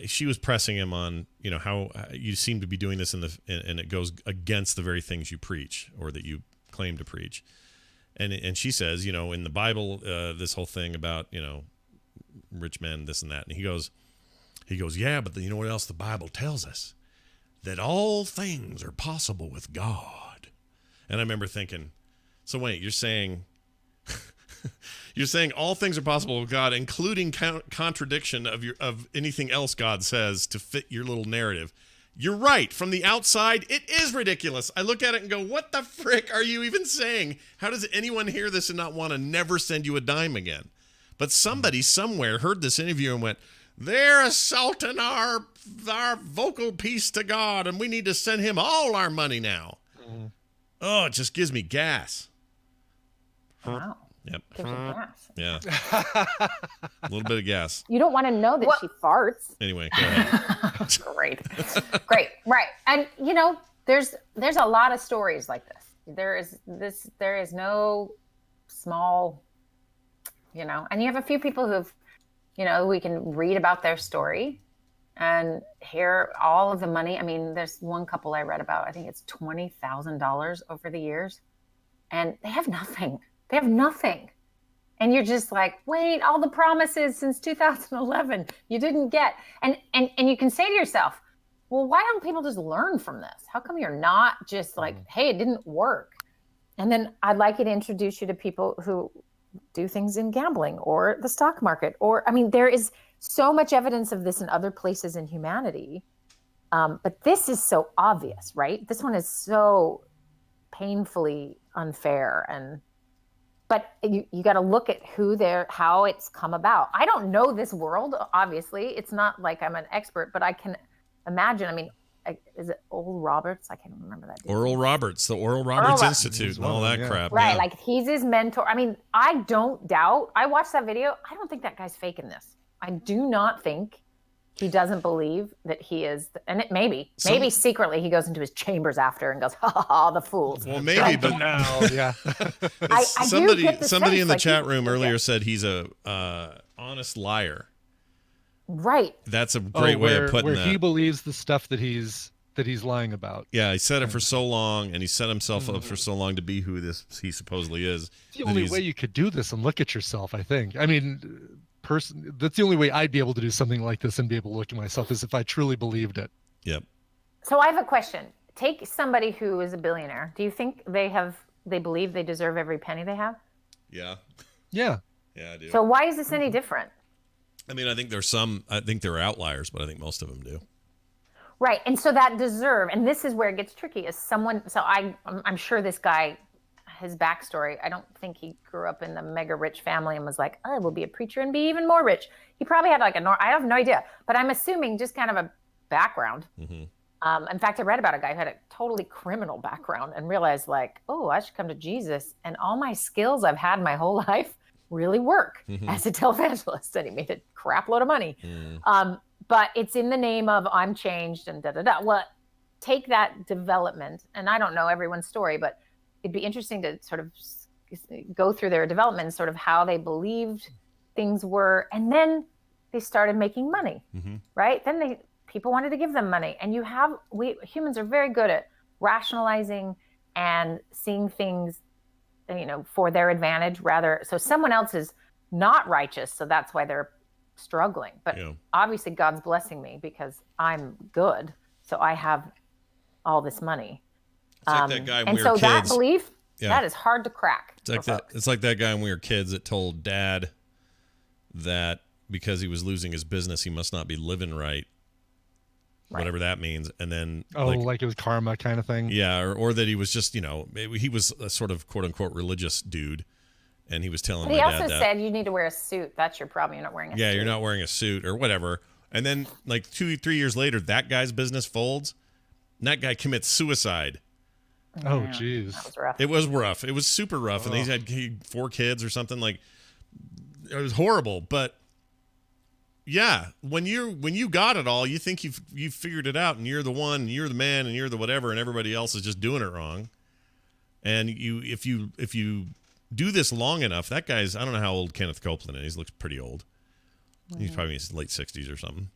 she was pressing him on, you know, how you seem to be doing this and it goes against the very things you preach or that you claim to preach. And she says, you know, in the Bible, this whole thing about, you know, rich men, this and that. And he goes, yeah, but you know what else the Bible tells us? That all things are possible with God. And I remember thinking, so wait, you're saying all things are possible with God, including contradiction of anything else God says to fit your little narrative. You're right. From the outside, it is ridiculous. I look at it and go, what the frick are you even saying? How does anyone hear this and not want to never send you a dime again? But somebody somewhere heard this interview and went, they're assaulting our vocal piece to God, and we need to send him all our money now. Mm-hmm. Oh, it just gives me gas. Wow. Yep. Gives you gas. Yeah. A little bit of gas. You don't want to know that she farts. Anyway, go ahead. Great. Right. And you know, there's a lot of stories like this. There is no small, you know, and you have a few people who've, you know, we can read about their story and hear all of the money. I mean, there's one couple I read about, I think it's $20,000 over the years, and they have nothing. They have nothing. And you're just like, wait, all the promises since 2011 you didn't get. And you can say to yourself, well, why don't people just learn from this? How come you're not just like, hey, it didn't work? And then I'd like you to introduce you to people who do things in gambling or the stock market. Or, I mean, there is so much evidence of this in other places in humanity. But this is so obvious, right? This one is so painfully unfair. But you got to look at how it's come about. I don't know this world, obviously. It's not like I'm an expert, but I can imagine. I mean, is it Oral Roberts? I can't remember that. Oral Roberts, the Oral Roberts Institute and all that crap. Right, yeah. Like he's his mentor. I mean, I don't doubt. I watched that video. I don't think that guy's faking this. I do not think he doesn't believe that he is. And it maybe secretly he goes into his chambers after and goes, ha ha ha, the fools. Well, maybe, but now, yeah. somebody in the chat room earlier said he's a honest liar. Right. That's a great way of putting where that. He believes the stuff that he's lying about. Yeah, he said it for so long, and he set himself up for so long to be who he supposedly is. It's the only way you could do this and look at yourself, I think. I mean, that's the only way I'd be able to do something like this and be able to look at myself is if I truly believed it. Yep. So I have a question. Take somebody who is a billionaire. Do you think they believe they deserve every penny they have? Yeah. Yeah. Yeah, I do. So why is this any different? I mean, I think there are outliers, but I think most of them do. Right. And so that and this is where it gets tricky, is I'm sure this guy, his backstory, I don't think he grew up in the mega rich family and was like, I will be a preacher and be even more rich. He probably had I have no idea, but I'm assuming just kind of a background. Mm-hmm. In fact, I read about a guy who had a totally criminal background and realized I should come to Jesus, and all my skills I've had my whole life really work as a televangelist, and he made a crap load of money. But it's in the name of I'm changed and da-da-da. Well, take that development, and I don't know everyone's story, but it'd be interesting to sort of go through their development and sort of how they believed things were. And then they started making money, right? Then people wanted to give them money. And we humans are very good at rationalizing and seeing things, for their advantage so someone else is not righteous. So that's why they're struggling. But obviously God's blessing me because I'm good. So I have all this money. It's like that guy when we were kids. That belief, that is hard to crack. It's like that guy when we were kids that told dad that because he was losing his business, he must not be living right. whatever that means. And then like it was karma kind of thing. Yeah, or that he was just, maybe he was a sort of quote unquote religious dude, and he was telling But my he dad also that. said you need to wear a suit. That's your problem. You're not wearing a suit. Yeah, you're not wearing a suit or whatever. And then like 2-3 years later, that guy's business folds. And that guy commits suicide. Oh, jeez. That was rough. It was rough. It was super rough. And he had 4 kids or something. Like, it was horrible. But yeah, when you got it all, you think you've figured it out, and you're the one, you're the man, and you're the whatever, and everybody else is just doing it wrong. And if you do this long enough, that guy's, I don't know how old Kenneth Copeland is. He looks pretty old. He's probably in his late 60s or something.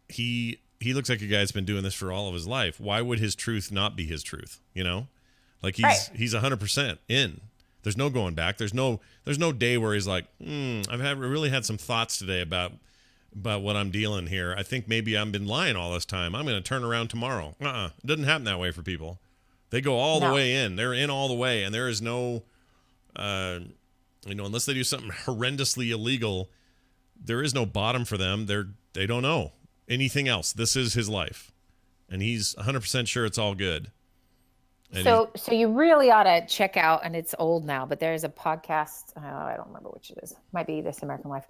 He looks like a guy that's been doing this for all of his life. Why would his truth not be his truth? Like he's 100% in. There's no going back. There's no day where he's like, I've really had some thoughts today about what I'm dealing here. I think maybe I've been lying all this time. I'm going to turn around tomorrow. It doesn't happen that way for people. They go all the way in. They're in all the way, and there is no, unless they do something horrendously illegal, there is no bottom for them. They don't know anything else. This is his life, and he's 100% sure it's all good. And so you really ought to check out, and it's old now, but there's a podcast, I don't remember which it is, it might be This American Life,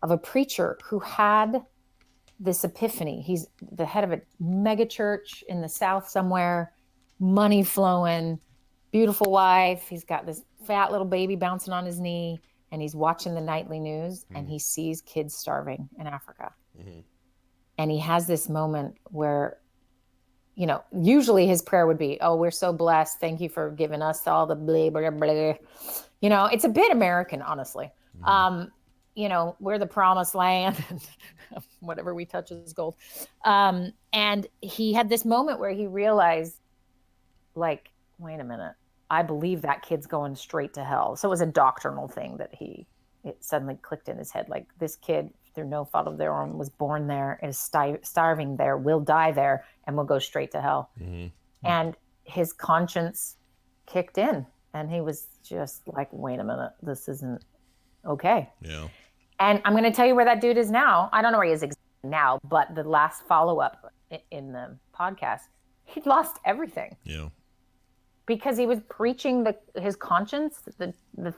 of a preacher who had this epiphany. He's the head of a mega church in the South somewhere, money flowing, beautiful wife. He's got this fat little baby bouncing on his knee, and he's watching the nightly news, and he sees kids starving in Africa. And he has this moment where, usually his prayer would be, oh, we're so blessed. Thank you for giving us all the blah, blah, blah. It's a bit American, honestly. We're the promised land. Whatever we touch is gold. And he had this moment where he realized, like, wait a minute, I believe that kid's going straight to hell. So it was a doctrinal thing that it suddenly clicked in his head. Like, this kid, through no fault of their own, was born there, is starving there, will die there, and will go straight to hell. And his conscience kicked in, and he was just like, wait a minute, this isn't okay. Yeah. And I'm going to tell you where that dude is now. I don't know where he is exactly now, but the last follow-up in the podcast, he'd lost everything. Yeah. Because he was preaching his conscience, the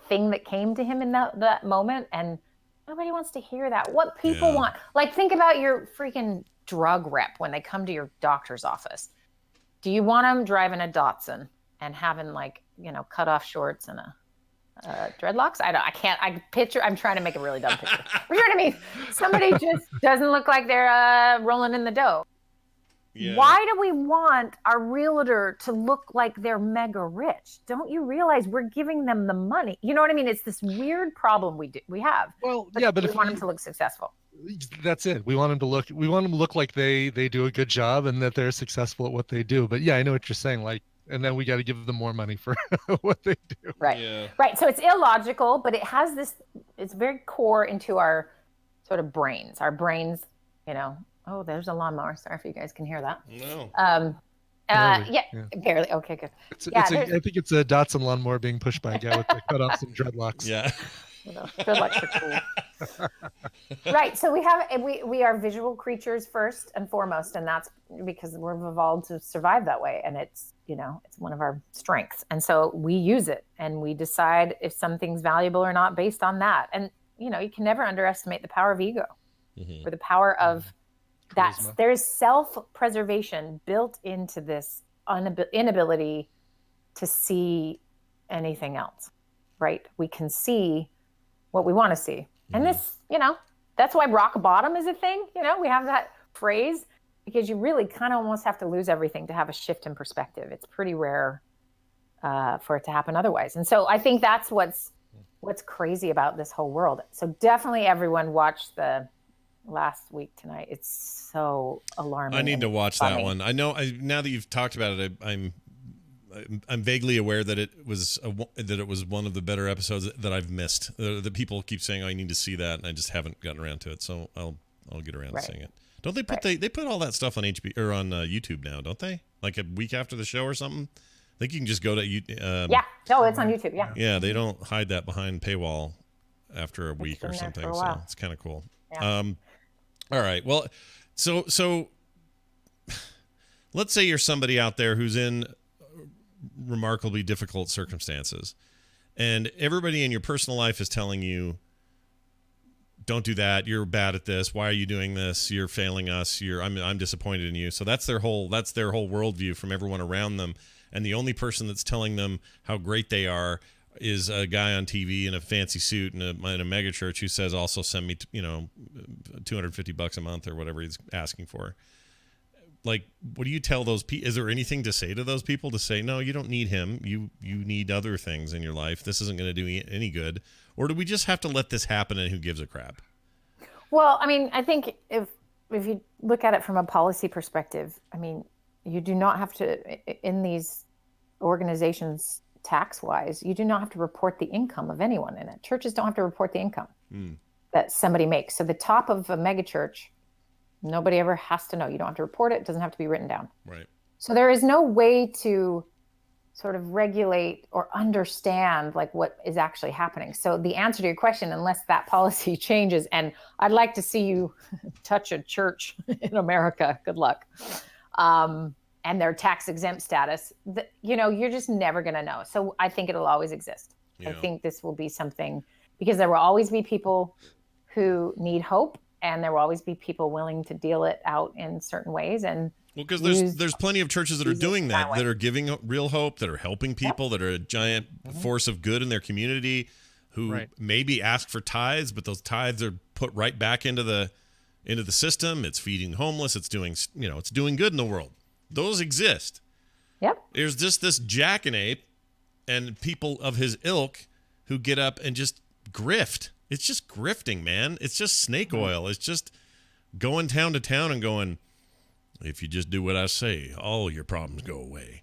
thing that came to him in that moment, and nobody wants to hear that. What people want, like, think about your freaking drug rep when they come to your doctor's office. Do you want them driving a Datsun and having, like, cut off shorts and dreadlocks? I'm trying to make a really dumb picture. You know what I mean? Somebody just doesn't look like they're rolling in the dough. Yeah. Why do we want our realtor to look like they're mega rich? Don't you realize we're giving them the money? You know what I mean? It's this weird problem we have. Well, yeah, but we want them to look successful. That's it. We want them to look like they do a good job and that they're successful at what they do. But yeah, I know what you're saying. Like, and then we got to give them more money for what they do. Right. Yeah. Right. So it's illogical, but it has this. It's very core into our sort of brains. Our brains, Oh, there's a lawnmower. Sorry if you guys can hear that. No. Barely. Okay, good. I think it's a Datsun lawnmower being pushed by a guy with cut off some dreadlocks. Yeah. Dreadlocks are cool. Right. So we are visual creatures first and foremost, and that's because we've evolved to survive that way, and it's one of our strengths, and so we use it, and we decide if something's valuable or not based on that. And you can never underestimate the power of ego, or the power of there's self-preservation built into this inability to see anything else, right? We can see what we want to see. And this, that's why rock bottom is a thing. We have that phrase because you really kind of almost have to lose everything to have a shift in perspective. It's pretty rare for it to happen otherwise. And so I think that's what's crazy about this whole world. So definitely everyone watch the last week tonight. It's so alarming. I need to watch that one. I know. Now that you've talked about it, I'm vaguely aware that it was one of the better episodes that I've missed. The people keep saying, "Oh, I need to see that," and I just haven't gotten around to it. So I'll get around to seeing it. Don't they put they put all that stuff on HBO or on YouTube now? Don't they? Like a week after the show or something. I think you can just go to yeah. No, it's on YouTube. Yeah. Yeah, they don't hide that behind paywall after a week or something. So it's kind of cool. Yeah. All right. Well, so let's say you're somebody out there who's in remarkably difficult circumstances, and everybody in your personal life is telling you, don't do that. You're bad at this. Why are you doing this? You're failing us. I'm disappointed in you. So that's their whole worldview from everyone around them. And the only person that's telling them how great they are is a guy on TV in a fancy suit in a mega church who says, also send me, $250 a month or whatever he's asking for. Like, what do you tell those people? Is there anything to say to those people to say, no, you don't need him. You need other things in your life. This isn't going to do any good. Or do we just have to let this happen and who gives a crap? Well, I mean, I think if you look at it from a policy perspective, I mean, you do not have to, in these organizations, tax-wise, you do not have to report the income of anyone in it. Churches don't have to report the income that somebody makes. So the top of a megachurch, nobody ever has to know. You don't have to report it. It doesn't have to be written down. Right. So there is no way to sort of regulate or understand like what is actually happening. So the answer to your question, unless that policy changes, and I'd like to see you touch a church in America, good luck, and their tax exempt status, you're just never going to know. So I think it'll always exist. Yeah. I think this will be something, because there will always be people who need hope, and there will always be people willing to deal it out in certain ways. And well, because there's plenty of churches that are doing that are giving real hope, that are helping people, that are a giant force of good in their community, who maybe ask for tithes, but those tithes are put right back into the system. It's feeding homeless. It's doing good in the world. Those exist. Yep. There's just this jackanape and people of his ilk who get up and just grift. It's just grifting, man. It's just snake oil. It's just going town to town and going, if you just do what I say, all your problems go away.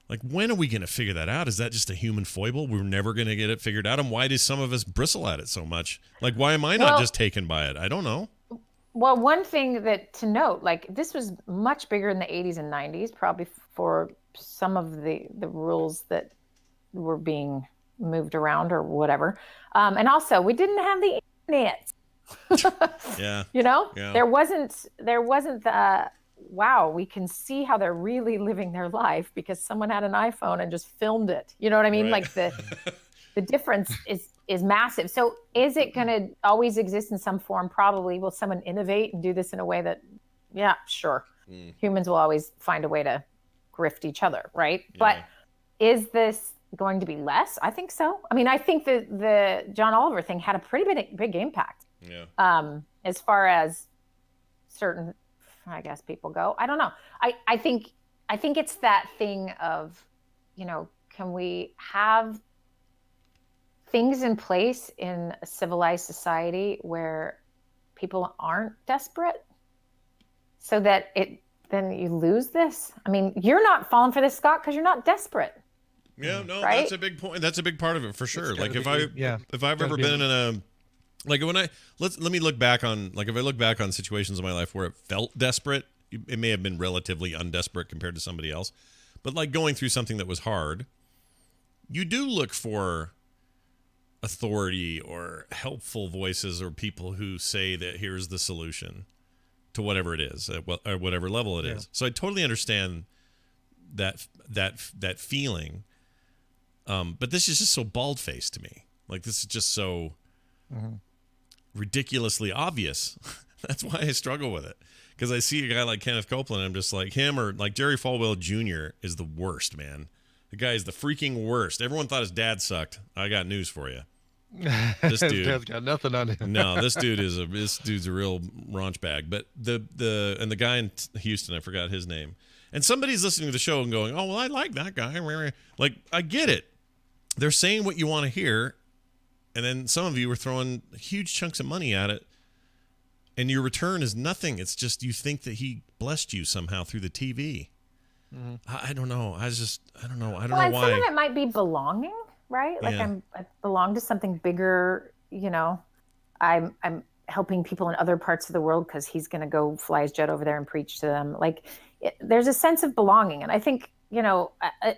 Like, when are we going to figure that out? Is that just a human foible? We're never going to get it figured out. And why do some of us bristle at it so much? Like, why am I not just taken by it? I don't know. Well, one thing that to note, like, this was much bigger in the 80s and 90s, probably for some of the rules that were being moved around or whatever. And also, we didn't have the internet. Yeah. Yeah. There wasn't the, wow, we can see how they're really living their life because someone had an iPhone and just filmed it. You know what I mean? Right. Like the difference is massive. So is it going to always exist in some form? Probably. Will someone innovate and do this in a way that, yeah, sure. Humans will always find a way to grift each other, right? Yeah. But is this going to be less? I think so. I mean, I think the John Oliver thing had a pretty big impact. Yeah. As far as certain, I guess, people go. I don't know. I think it's that thing of, can we have things in place in a civilized society where people aren't desperate, so that then you lose this? I mean, you're not falling for this, Scott, because you're not desperate. Yeah, no, right? That's a big point. That's a big part of it for sure. Like if I've ever been in a, like when let me look back on, like if I look back on situations in my life where it felt desperate, it may have been relatively undesperate compared to somebody else, but like going through something that was hard, you do look for authority or helpful voices or people who say that here's the solution to whatever it is, at whatever level it is. So I totally understand that feeling. But this is just so bald-faced to me. Like, this is just so ridiculously obvious. That's why I struggle with it. Because I see a guy like Kenneth Copeland, and I'm just like, him or like Jerry Falwell Jr. is the worst, man. The guy is the freaking worst. Everyone thought his dad sucked. I got news for you. This dude, his dad's got nothing on him. No, this dude's a real raunch bag. But the guy in Houston, I forgot his name. And somebody's listening to the show and going, "Oh, well, I like that guy." Like, I get it. They're saying what you want to hear, and then some of you are throwing huge chunks of money at it, and your return is nothing. It's just you think that he blessed you somehow through the TV. I don't know. I don't know. I don't know why. Some of it might be belonging, right? Like I belong to something bigger. I'm helping people in other parts of the world because he's going to go fly his jet over there and preach to them. Like, there's a sense of belonging, and I think,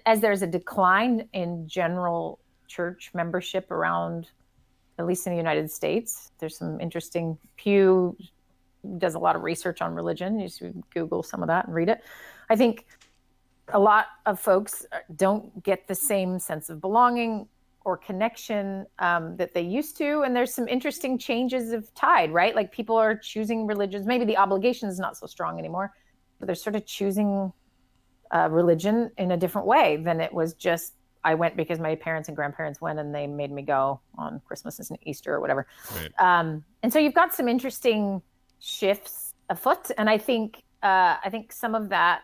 as there's a decline in general church membership around, at least in the United States, there's some interesting Pew, does a lot of research on religion. You should Google some of that and read it. I think a lot of folks don't get the same sense of belonging or connection that they used to. And there's some interesting changes of tide, right? Like people are choosing religions. Maybe the obligation is not so strong anymore, but they're sort of choosing religion in a different way than it was just, I went because my parents and grandparents went and they made me go on Christmas and Easter or whatever. Right. And so you've got some interesting shifts afoot. And I think some of that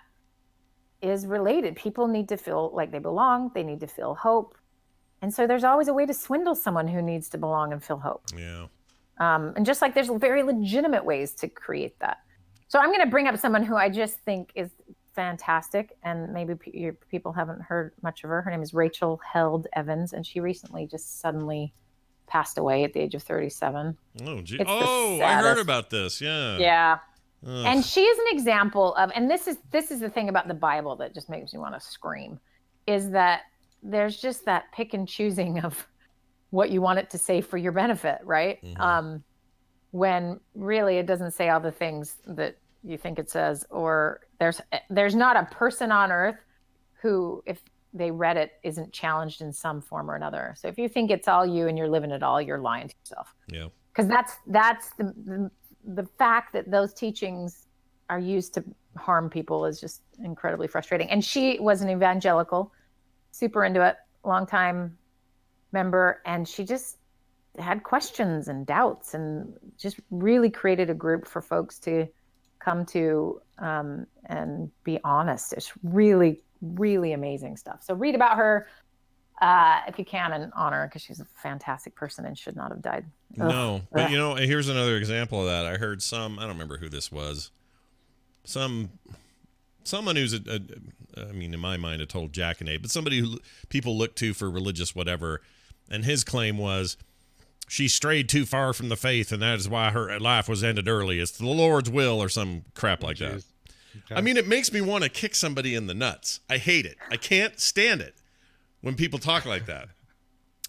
is related. People need to feel like they belong. They need to feel hope. And so there's always a way to swindle someone who needs to belong and feel hope. Yeah. And just like there's very legitimate ways to create that. So I'm going to bring up someone who I just think is fantastic, and maybe people haven't heard much of her. Her name is Rachel Held Evans, and she recently just suddenly passed away at the age of 37. Oh, gee. It's I heard about this. Yeah. Yeah. Ugh. And she is an example of, and this is the thing about the Bible that just makes me want to scream, is that there's just that pick and choosing of what you want it to say for your benefit, right? Mm-hmm. When really it doesn't say all the things that you think it says, or there's not a person on earth who, if they read it, isn't challenged in some form or another. So if you think it's all you and you're living it all, you're lying to yourself. Yeah. Because that's the fact that those teachings are used to harm people is just incredibly frustrating. And she was an evangelical, super into it, long time member, and she just had questions and doubts and just really created a group for folks to come to and be honest. It's really, really amazing stuff. So read about her if you can and honor her, because she's a fantastic person and should not have died. No, but here's another example of that. I heard I don't remember who this was. Someone who's in my mind, a total jackanapes, but somebody who people look to for religious whatever. And his claim was, she strayed too far from the faith, and that is why her life was ended early. It's the Lord's will or some crap like that. Okay. I mean, it makes me want to kick somebody in the nuts. I hate it. I can't stand it when people talk like that.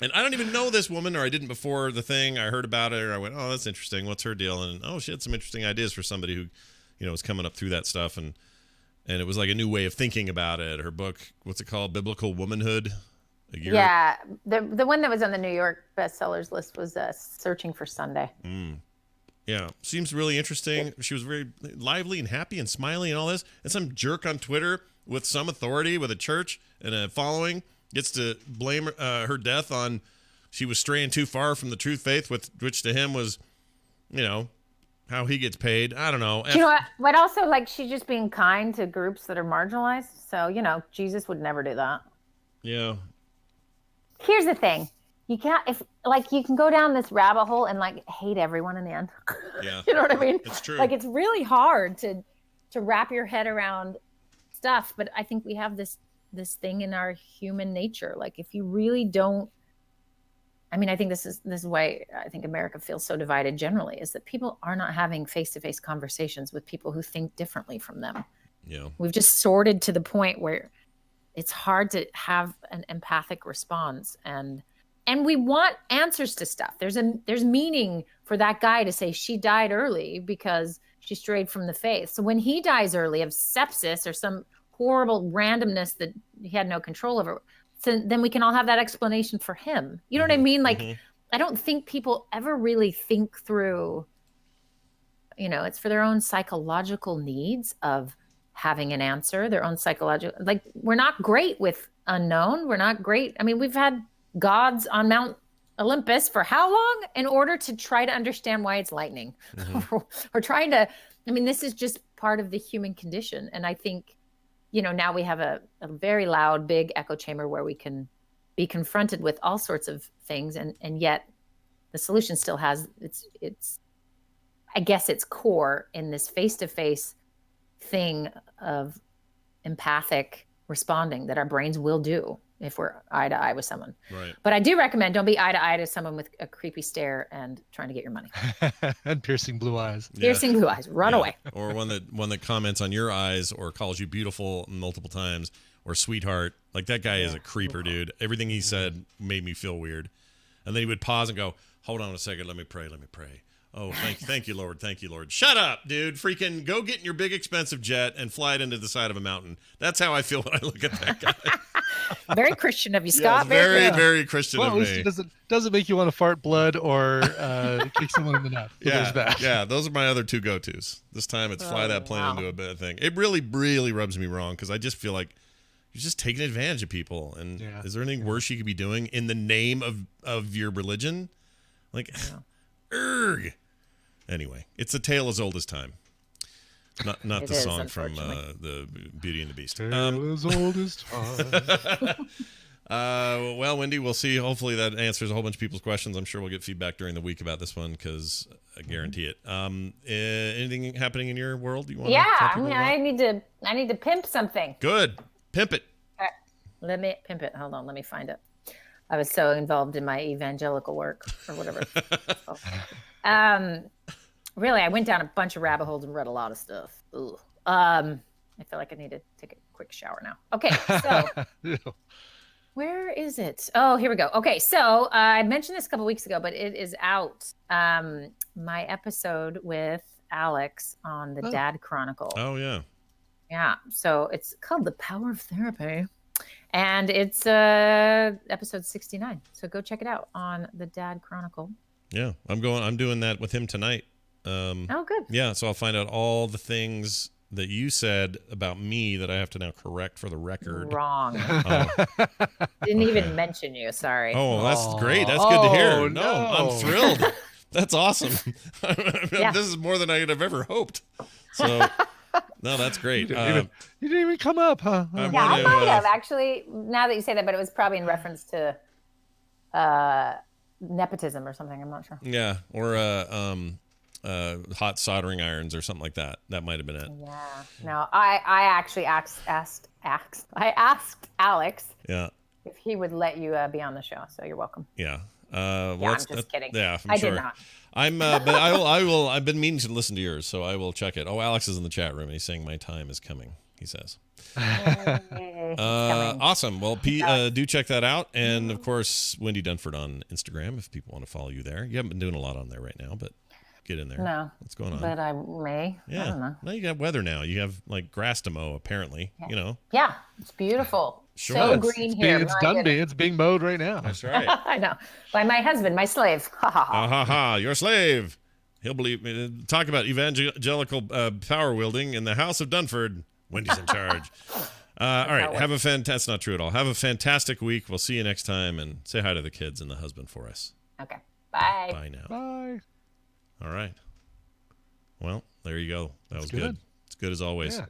And I don't even know this woman, or I didn't before the thing. I heard about it, or I went, oh, that's interesting. What's her deal? And, she had some interesting ideas for somebody who, was coming up through that stuff. And it was like a new way of thinking about it. Her book, what's it called? Biblical Womanhood. Yeah, the one that was on the New York bestsellers list was Searching for Sunday. Yeah, seems really interesting. She was very lively and happy and smiling and all this. And some jerk on Twitter with some authority, with a church and a following, gets to blame her death on she was straying too far from the true faith, which to him was, how he gets paid. I don't know. You know what? But also, she's just being kind to groups that are marginalized. So, Jesus would never do that. Yeah. Here's the thing. You can't, you can go down this rabbit hole and hate everyone in the end. Yeah. You know what I mean? It's true. It's really hard to wrap your head around stuff, but I think we have this thing in our human nature. If you really don't, I think this is why I think America feels so divided generally, is that people are not having face-to-face conversations with people who think differently from them. Yeah. We've just sorted to the point where it's hard to have an empathic response, and we want answers to stuff. There's meaning for that guy to say she died early because she strayed from the faith. So when he dies early of sepsis or some horrible randomness that he had no control over, so then we can all have that explanation for him. You know what I mean? I don't think people ever really think through, it's for their own psychological needs of having an answer, their own psychological, we're not great with unknown. We're not great. We've had gods on Mount Olympus for how long in order to try to understand why it's lightning or trying to, this is just part of the human condition. And I think, now we have a very loud, big echo chamber where we can be confronted with all sorts of things. And yet the solution still has it's, I guess its core in this face-to-face thing of empathic responding that our brains will do if we're eye to eye with someone. Right. But I do recommend don't be eye to eye to someone with a creepy stare and trying to get your money. And piercing blue eyes. Yeah. Piercing blue eyes. Run away. Or one that comments on your eyes or calls you beautiful multiple times or sweetheart. That guy is a creeper, dude. Everything he said made me feel weird. And then he would pause and go, hold on a second, let me pray. Oh, thank you, Lord. Thank you, Lord. Shut up, dude. Freaking go get in your big expensive jet and fly it into the side of a mountain. That's how I feel when I look at that guy. Very Christian of you, Yes, Scott. very Christian Well, of at least me. it doesn't make you want to fart blood or kick someone in the nuts. So there's that. Yeah, those are my other two go-tos. This time it's fly that plane into a bad thing. It really rubs me wrong because I just feel like you're just taking advantage of people. And is there anything worse you could be doing in the name of your religion? Like, erg. Anyway, it's a tale as old as time. Not the song from the Beauty and the Beast. Tale as old as time. Well, Wendy, we'll see. Hopefully that answers a whole bunch of people's questions. I'm sure we'll get feedback during the week about this one because I guarantee it. Anything happening in your world you want to tell people about? I need to pimp something. Good. Pimp it. All right. Let me pimp it. Hold on. Let me find it. I was so involved in my evangelical work or whatever. Really, I went down a bunch of rabbit holes and read a lot of stuff. Ooh. I feel like I need to take a quick shower now. Okay, so where is it? Oh, here we go. Okay, so I mentioned this a couple weeks ago, but it is out. My episode with Alex on the Dad Chronicle. Oh, yeah. Yeah, so it's called The Power of Therapy. And it's episode 69. So go check it out on the Dad Chronicle. Yeah, I'm doing that with him tonight. Oh, good. Yeah, so I'll find out all the things that you said about me that I have to now correct for the record. Wrong. Didn't even mention you. Sorry. Oh, that's great. That's good to hear. No. I'm thrilled. That's awesome. Yeah. This is more than I could have ever hoped. So, no, that's great. You didn't even come up, huh? I might have actually. Now that you say that, but it was probably in reference to nepotism or something. I'm not sure. Yeah, or hot soldering irons or something like that. That might have been it. Yeah. No, I actually asked Alex. Yeah. If he would let you be on the show, so you're welcome. Yeah. I'm just kidding. Yeah, I sure. did not. But I will. I've been meaning to listen to yours, so I will check it. Oh, Alex is in the chat room and he's saying my time is coming. He says. Awesome. Well, do check that out, and of course, Wendy Dunford on Instagram if people want to follow you there. You haven't been doing a lot on there right now, but get in there. No. What's going on? But I may. Yeah. I don't know. Now you got weather now. You have like grass to mow, apparently. Yeah. You know. Yeah, it's beautiful. Sure. So It's green here. It's done. It's being mowed right now. That's right. I know. By my husband, my slave. Ha ha ha. Ha ha! Your slave. He'll believe me. Talk about evangelical power wielding in the House of Dunford. Wendy's in charge. All right. That's not true at all. Have a fantastic week. We'll see you next time, and say hi to the kids and the husband for us. Okay. Bye. Bye now. Bye. All right. Well, there you go. That was good. good. It's good as always. Yeah.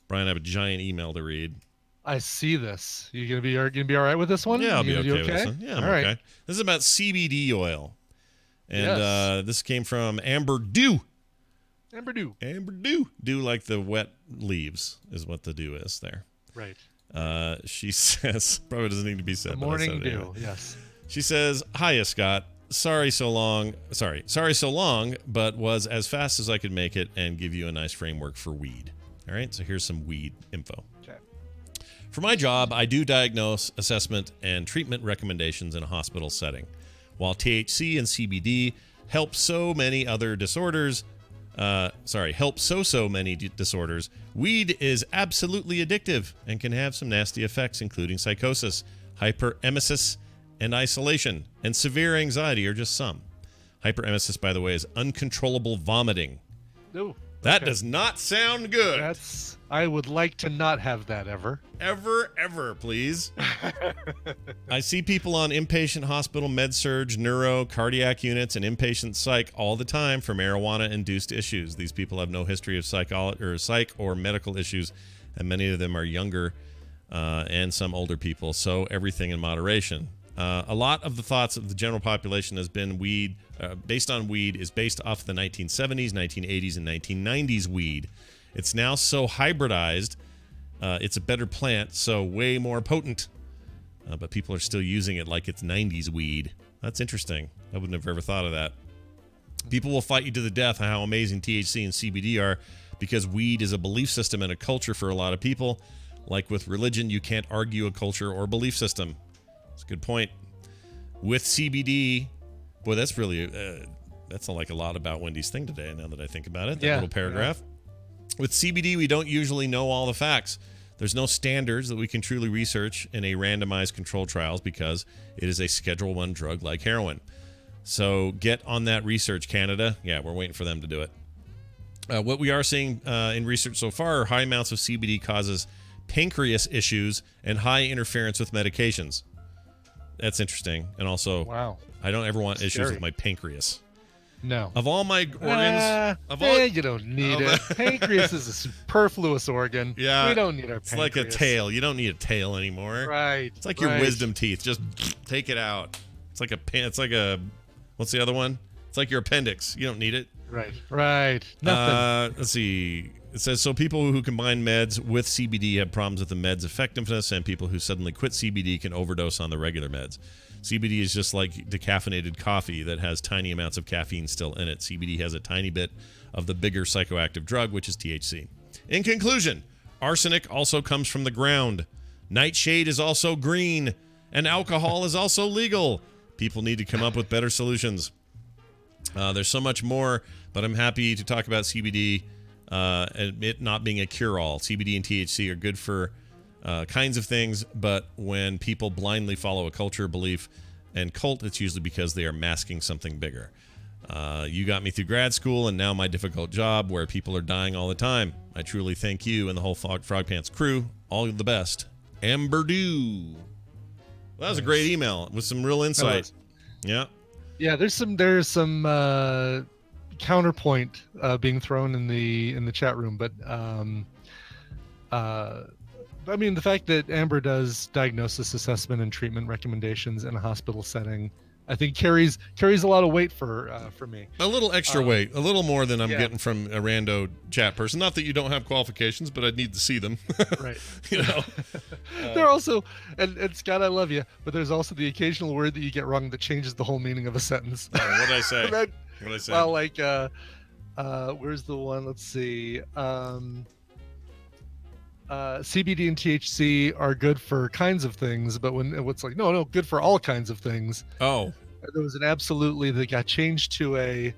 Brian, I have a giant email to read. I see this. You gonna be all right with this one? Yeah, I'll be You okay gonna with this one. Yeah, I'm all right. okay. This is about CBD oil. And Yes. this came from Amber Dew. Amber Dew. Amber Dew. Dew like the wet leaves is what the dew is there. Right. She says, probably doesn't need to be said. The but I said morning it dew. anyway. Yes. She says, hiya, Scott. Sorry so long, but was as fast as I could make it and give you a nice framework for weed. All right, so here's some weed info. Okay. For my job, I do diagnose, assessment, and treatment recommendations in a hospital setting. While THC and CBD help so many disorders, weed is absolutely addictive and can have some nasty effects, including psychosis, hyperemesis, and isolation, and severe anxiety are just some. Hyperemesis, by the way, is uncontrollable vomiting. Ooh, That okay. does not sound good. I would like to not have that ever. Ever, please. I see people on inpatient hospital med-surg, neuro, cardiac units, and inpatient psych all the time for marijuana-induced issues. These people have no history of psych or medical issues, and many of them are younger and some older people, so everything in moderation. A lot of the thoughts of the general population has been based on weed is based off the 1970s, 1980s, and 1990s weed. It's now so hybridized, it's a better plant, so way more potent. But people are still using it like it's 90s weed. That's interesting. I wouldn't have ever thought of that. People will fight you to the death on how amazing THC and CBD are because weed is a belief system and a culture for a lot of people. Like with religion, you can't argue a culture or belief system. That's a good point. With CBD, boy, that's really That's like a lot about Wendy's thing today, now that I think about it. That Yeah, little paragraph. With CBD, we don't usually know all the facts. There's no standards that we can truly research in a randomized controlled trials because it is a Schedule 1 drug like heroin. So get on that research, Canada. Yeah, we're waiting for them to do it. What we are seeing in research so far are high amounts of CBD causes pancreas issues and high interference with medications. That's interesting. And also, wow, I don't ever want issues Scary. with my pancreas. No. Of all my organs, you don't need it. Pancreas is a superfluous organ. Yeah, we don't need our It's pancreas. like a tail. You don't need a tail anymore. Right. It's like your wisdom teeth. Just take it out. It's like a what's the other one? It's like your appendix. You don't need it. Right. Nothing. Let's see. It says, so people who combine meds with CBD have problems with the med's effectiveness, and people who suddenly quit CBD can overdose on the regular meds. CBD is just like decaffeinated coffee that has tiny amounts of caffeine still in it. CBD has a tiny bit of the bigger psychoactive drug, which is THC. In conclusion, arsenic also comes from the ground. Nightshade is also green, and alcohol is also legal. People need to come up with better solutions. There's so much more, but I'm happy to talk about CBD and it not being a cure-all. CBD and THC are good for kinds of things, but when people blindly follow a culture, belief, and cult, it's usually because they are masking something bigger. You got me through grad school and now my difficult job where people are dying all the time. I truly thank you and the whole Frog Pants crew. All the best. Amber Dew. Well, that was a great email with some real insight. Yeah. Yeah, there's some counterpoint being thrown in the chat room, but I mean, the fact that Amber does diagnosis, assessment, and treatment recommendations in a hospital setting, I think carries a lot of weight for me. A little extra weight, a little more than I'm getting from a rando chat person. Not that you don't have qualifications, but I'd need to see them. Right. You know. There are also, and Scott, I love you, but there's also the occasional word that you get wrong that changes the whole meaning of a sentence. What did I say? What did I say? Well, like, where's the one? Let's see. CBD and THC are good for kinds of things, but when it's like, no, good for all kinds of things. Oh. There was an absolutely that got changed to a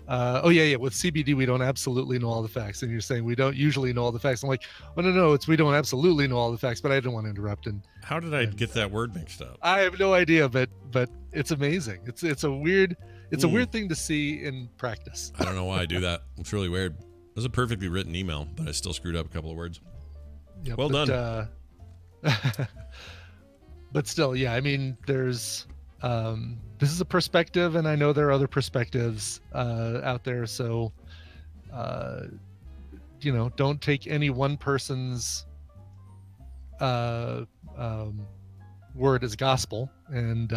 with CBD we don't absolutely know all the facts, and you're saying we don't usually know all the facts. I'm like, oh no, it's we don't absolutely know all the facts, but I didn't want to interrupt. And how did I get that word mixed up? I have no idea, but it's amazing. It's a weird thing to see in practice. I don't know why I do that. It's really weird. It was a perfectly written email, but I still screwed up a couple of words. Yeah, well done. But still, yeah, I mean, there's this is a perspective, and I know there are other perspectives out there, so don't take any one person's word as gospel, and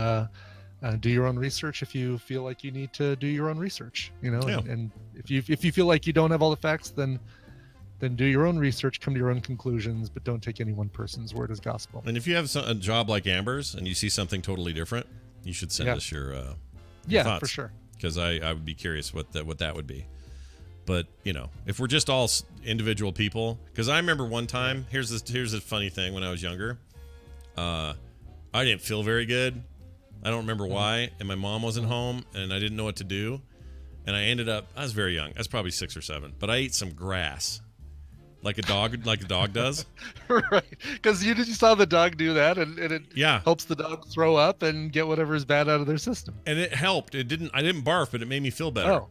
do your own research if you feel like you need to do your own research. And if you feel like you don't have all the facts, then do your own research, come to your own conclusions, but don't take any one person's word as gospel. And if you have a job like Amber's and you see something totally different, you should send us your thoughts. For sure. Because I would be curious what that would be. But if we're just all individual people, because I remember one time, here's this funny thing when I was younger. I didn't feel very good. I don't remember why, and my mom wasn't home, and I didn't know what to do, and I was very young. I was probably 6 or 7, but I ate some grass. Like a dog does. Right, because you saw the dog do that, and it helps the dog throw up and get whatever is bad out of their system. And it helped. I didn't barf, but it made me feel better. Oh.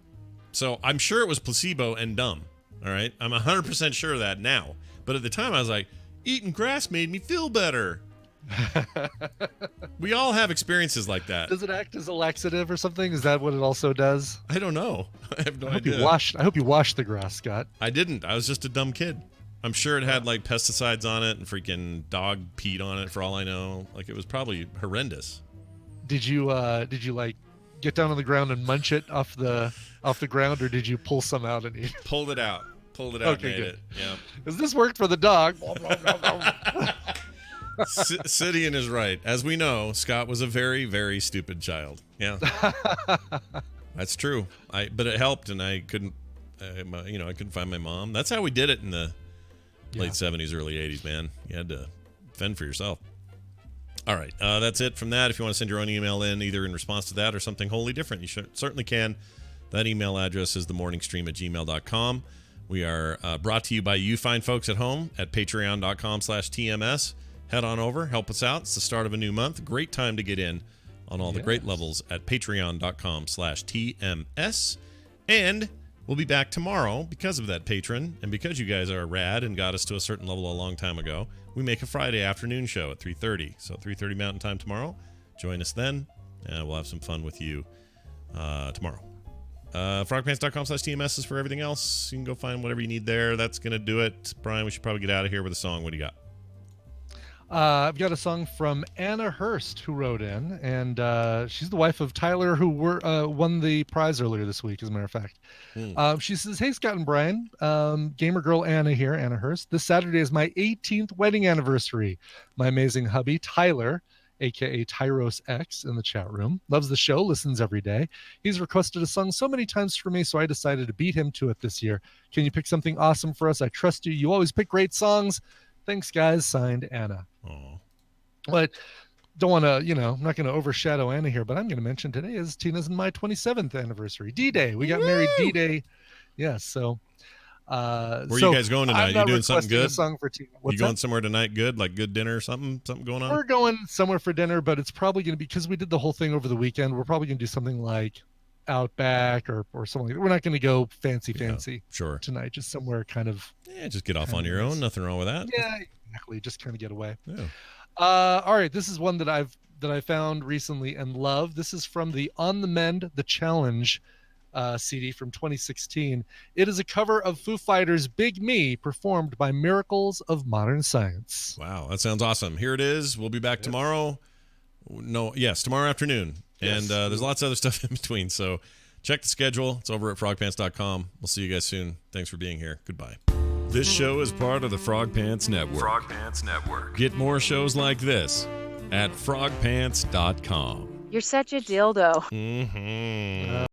So I'm sure it was placebo and dumb. All right, I'm 100% sure of that now. But at the time, I was like, eating grass made me feel better. We all have experiences like that. Does it act as a laxative or something? Is that what it also does? I don't know. I have no idea. I hope you washed the grass, Scott. I didn't. I was just a dumb kid. I'm sure it had like pesticides on it and freaking dog peed on it for all I know. Like it was probably horrendous. Did you like get down on the ground and munch it off the ground, or did you pull some out and eat? Pulled it out. Okay, and ate it. Yeah. Because this worked for the dog. Sidian is right. As we know, Scott was a very, very stupid child. Yeah, that's true. But it helped, and I couldn't, I couldn't find my mom. That's how we did it in the late 70s, early 80s. Man, you had to fend for yourself. All right. That's it from that. If you want to send your own email in, either in response to that or something wholly different, you certainly can. That email address is themorningstream@gmail.com. We are brought to you by you fine folks at home at patreon.com/TMS. Head on over. Help us out. It's the start of a new month. Great time to get in on all the great levels at patreon.com/TMS. And we'll be back tomorrow because of that patron and because you guys are rad and got us to a certain level a long time ago. We make a Friday afternoon show at 3:30. So 3:30 Mountain Time tomorrow. Join us then, and we'll have some fun with you tomorrow. Frogpants.com/TMS is for everything else. You can go find whatever you need there. That's going to do it. Brian, we should probably get out of here with a song. What do you got? I've got a song from Anna Hurst, who wrote in, and she's the wife of Tyler, who won the prize earlier this week, as a matter of fact. She says, "Hey, Scott and Brian, gamer girl Anna here, Anna Hurst. This Saturday is my 18th wedding anniversary. My amazing hubby, Tyler, aka Tyros X, in the chat room, loves the show, listens every day. He's requested a song so many times for me, so I decided to beat him to it this year. Can you pick something awesome for us? I trust you. You always pick great songs. Thanks, guys." Signed, Anna. But don't want to, I'm not going to overshadow Anna here, but I'm going to mention today is Tina's and my 27th anniversary. D-Day. We got married D-Day. Yes. So, where are you guys going tonight? You doing something good? A song for Tina. You going somewhere tonight good? Like good dinner or something going on? We're going somewhere for dinner, but it's probably going to be, because we did the whole thing over the weekend, we're probably going to do something like Outback or something like that. We're not going to all fancy sure tonight, just somewhere kind of just get off on your own. Nothing wrong with that. Yeah, exactly. Just kind of get away. Yeah. All right, this is one that I found recently and love. This is from the On the Mend the Challenge CD from 2016. It is a cover of Foo Fighters' Big Me, performed by Miracles of Modern Science. Wow, that sounds awesome. Here it is. We'll be back tomorrow. Tomorrow afternoon. And there's lots of other stuff in between. So check the schedule. It's over at frogpants.com. We'll see you guys soon. Thanks for being here. Goodbye. This show is part of the Frog Pants Network. Frog Pants Network. Get more shows like this at frogpants.com. You're such a dildo. Mm-hmm.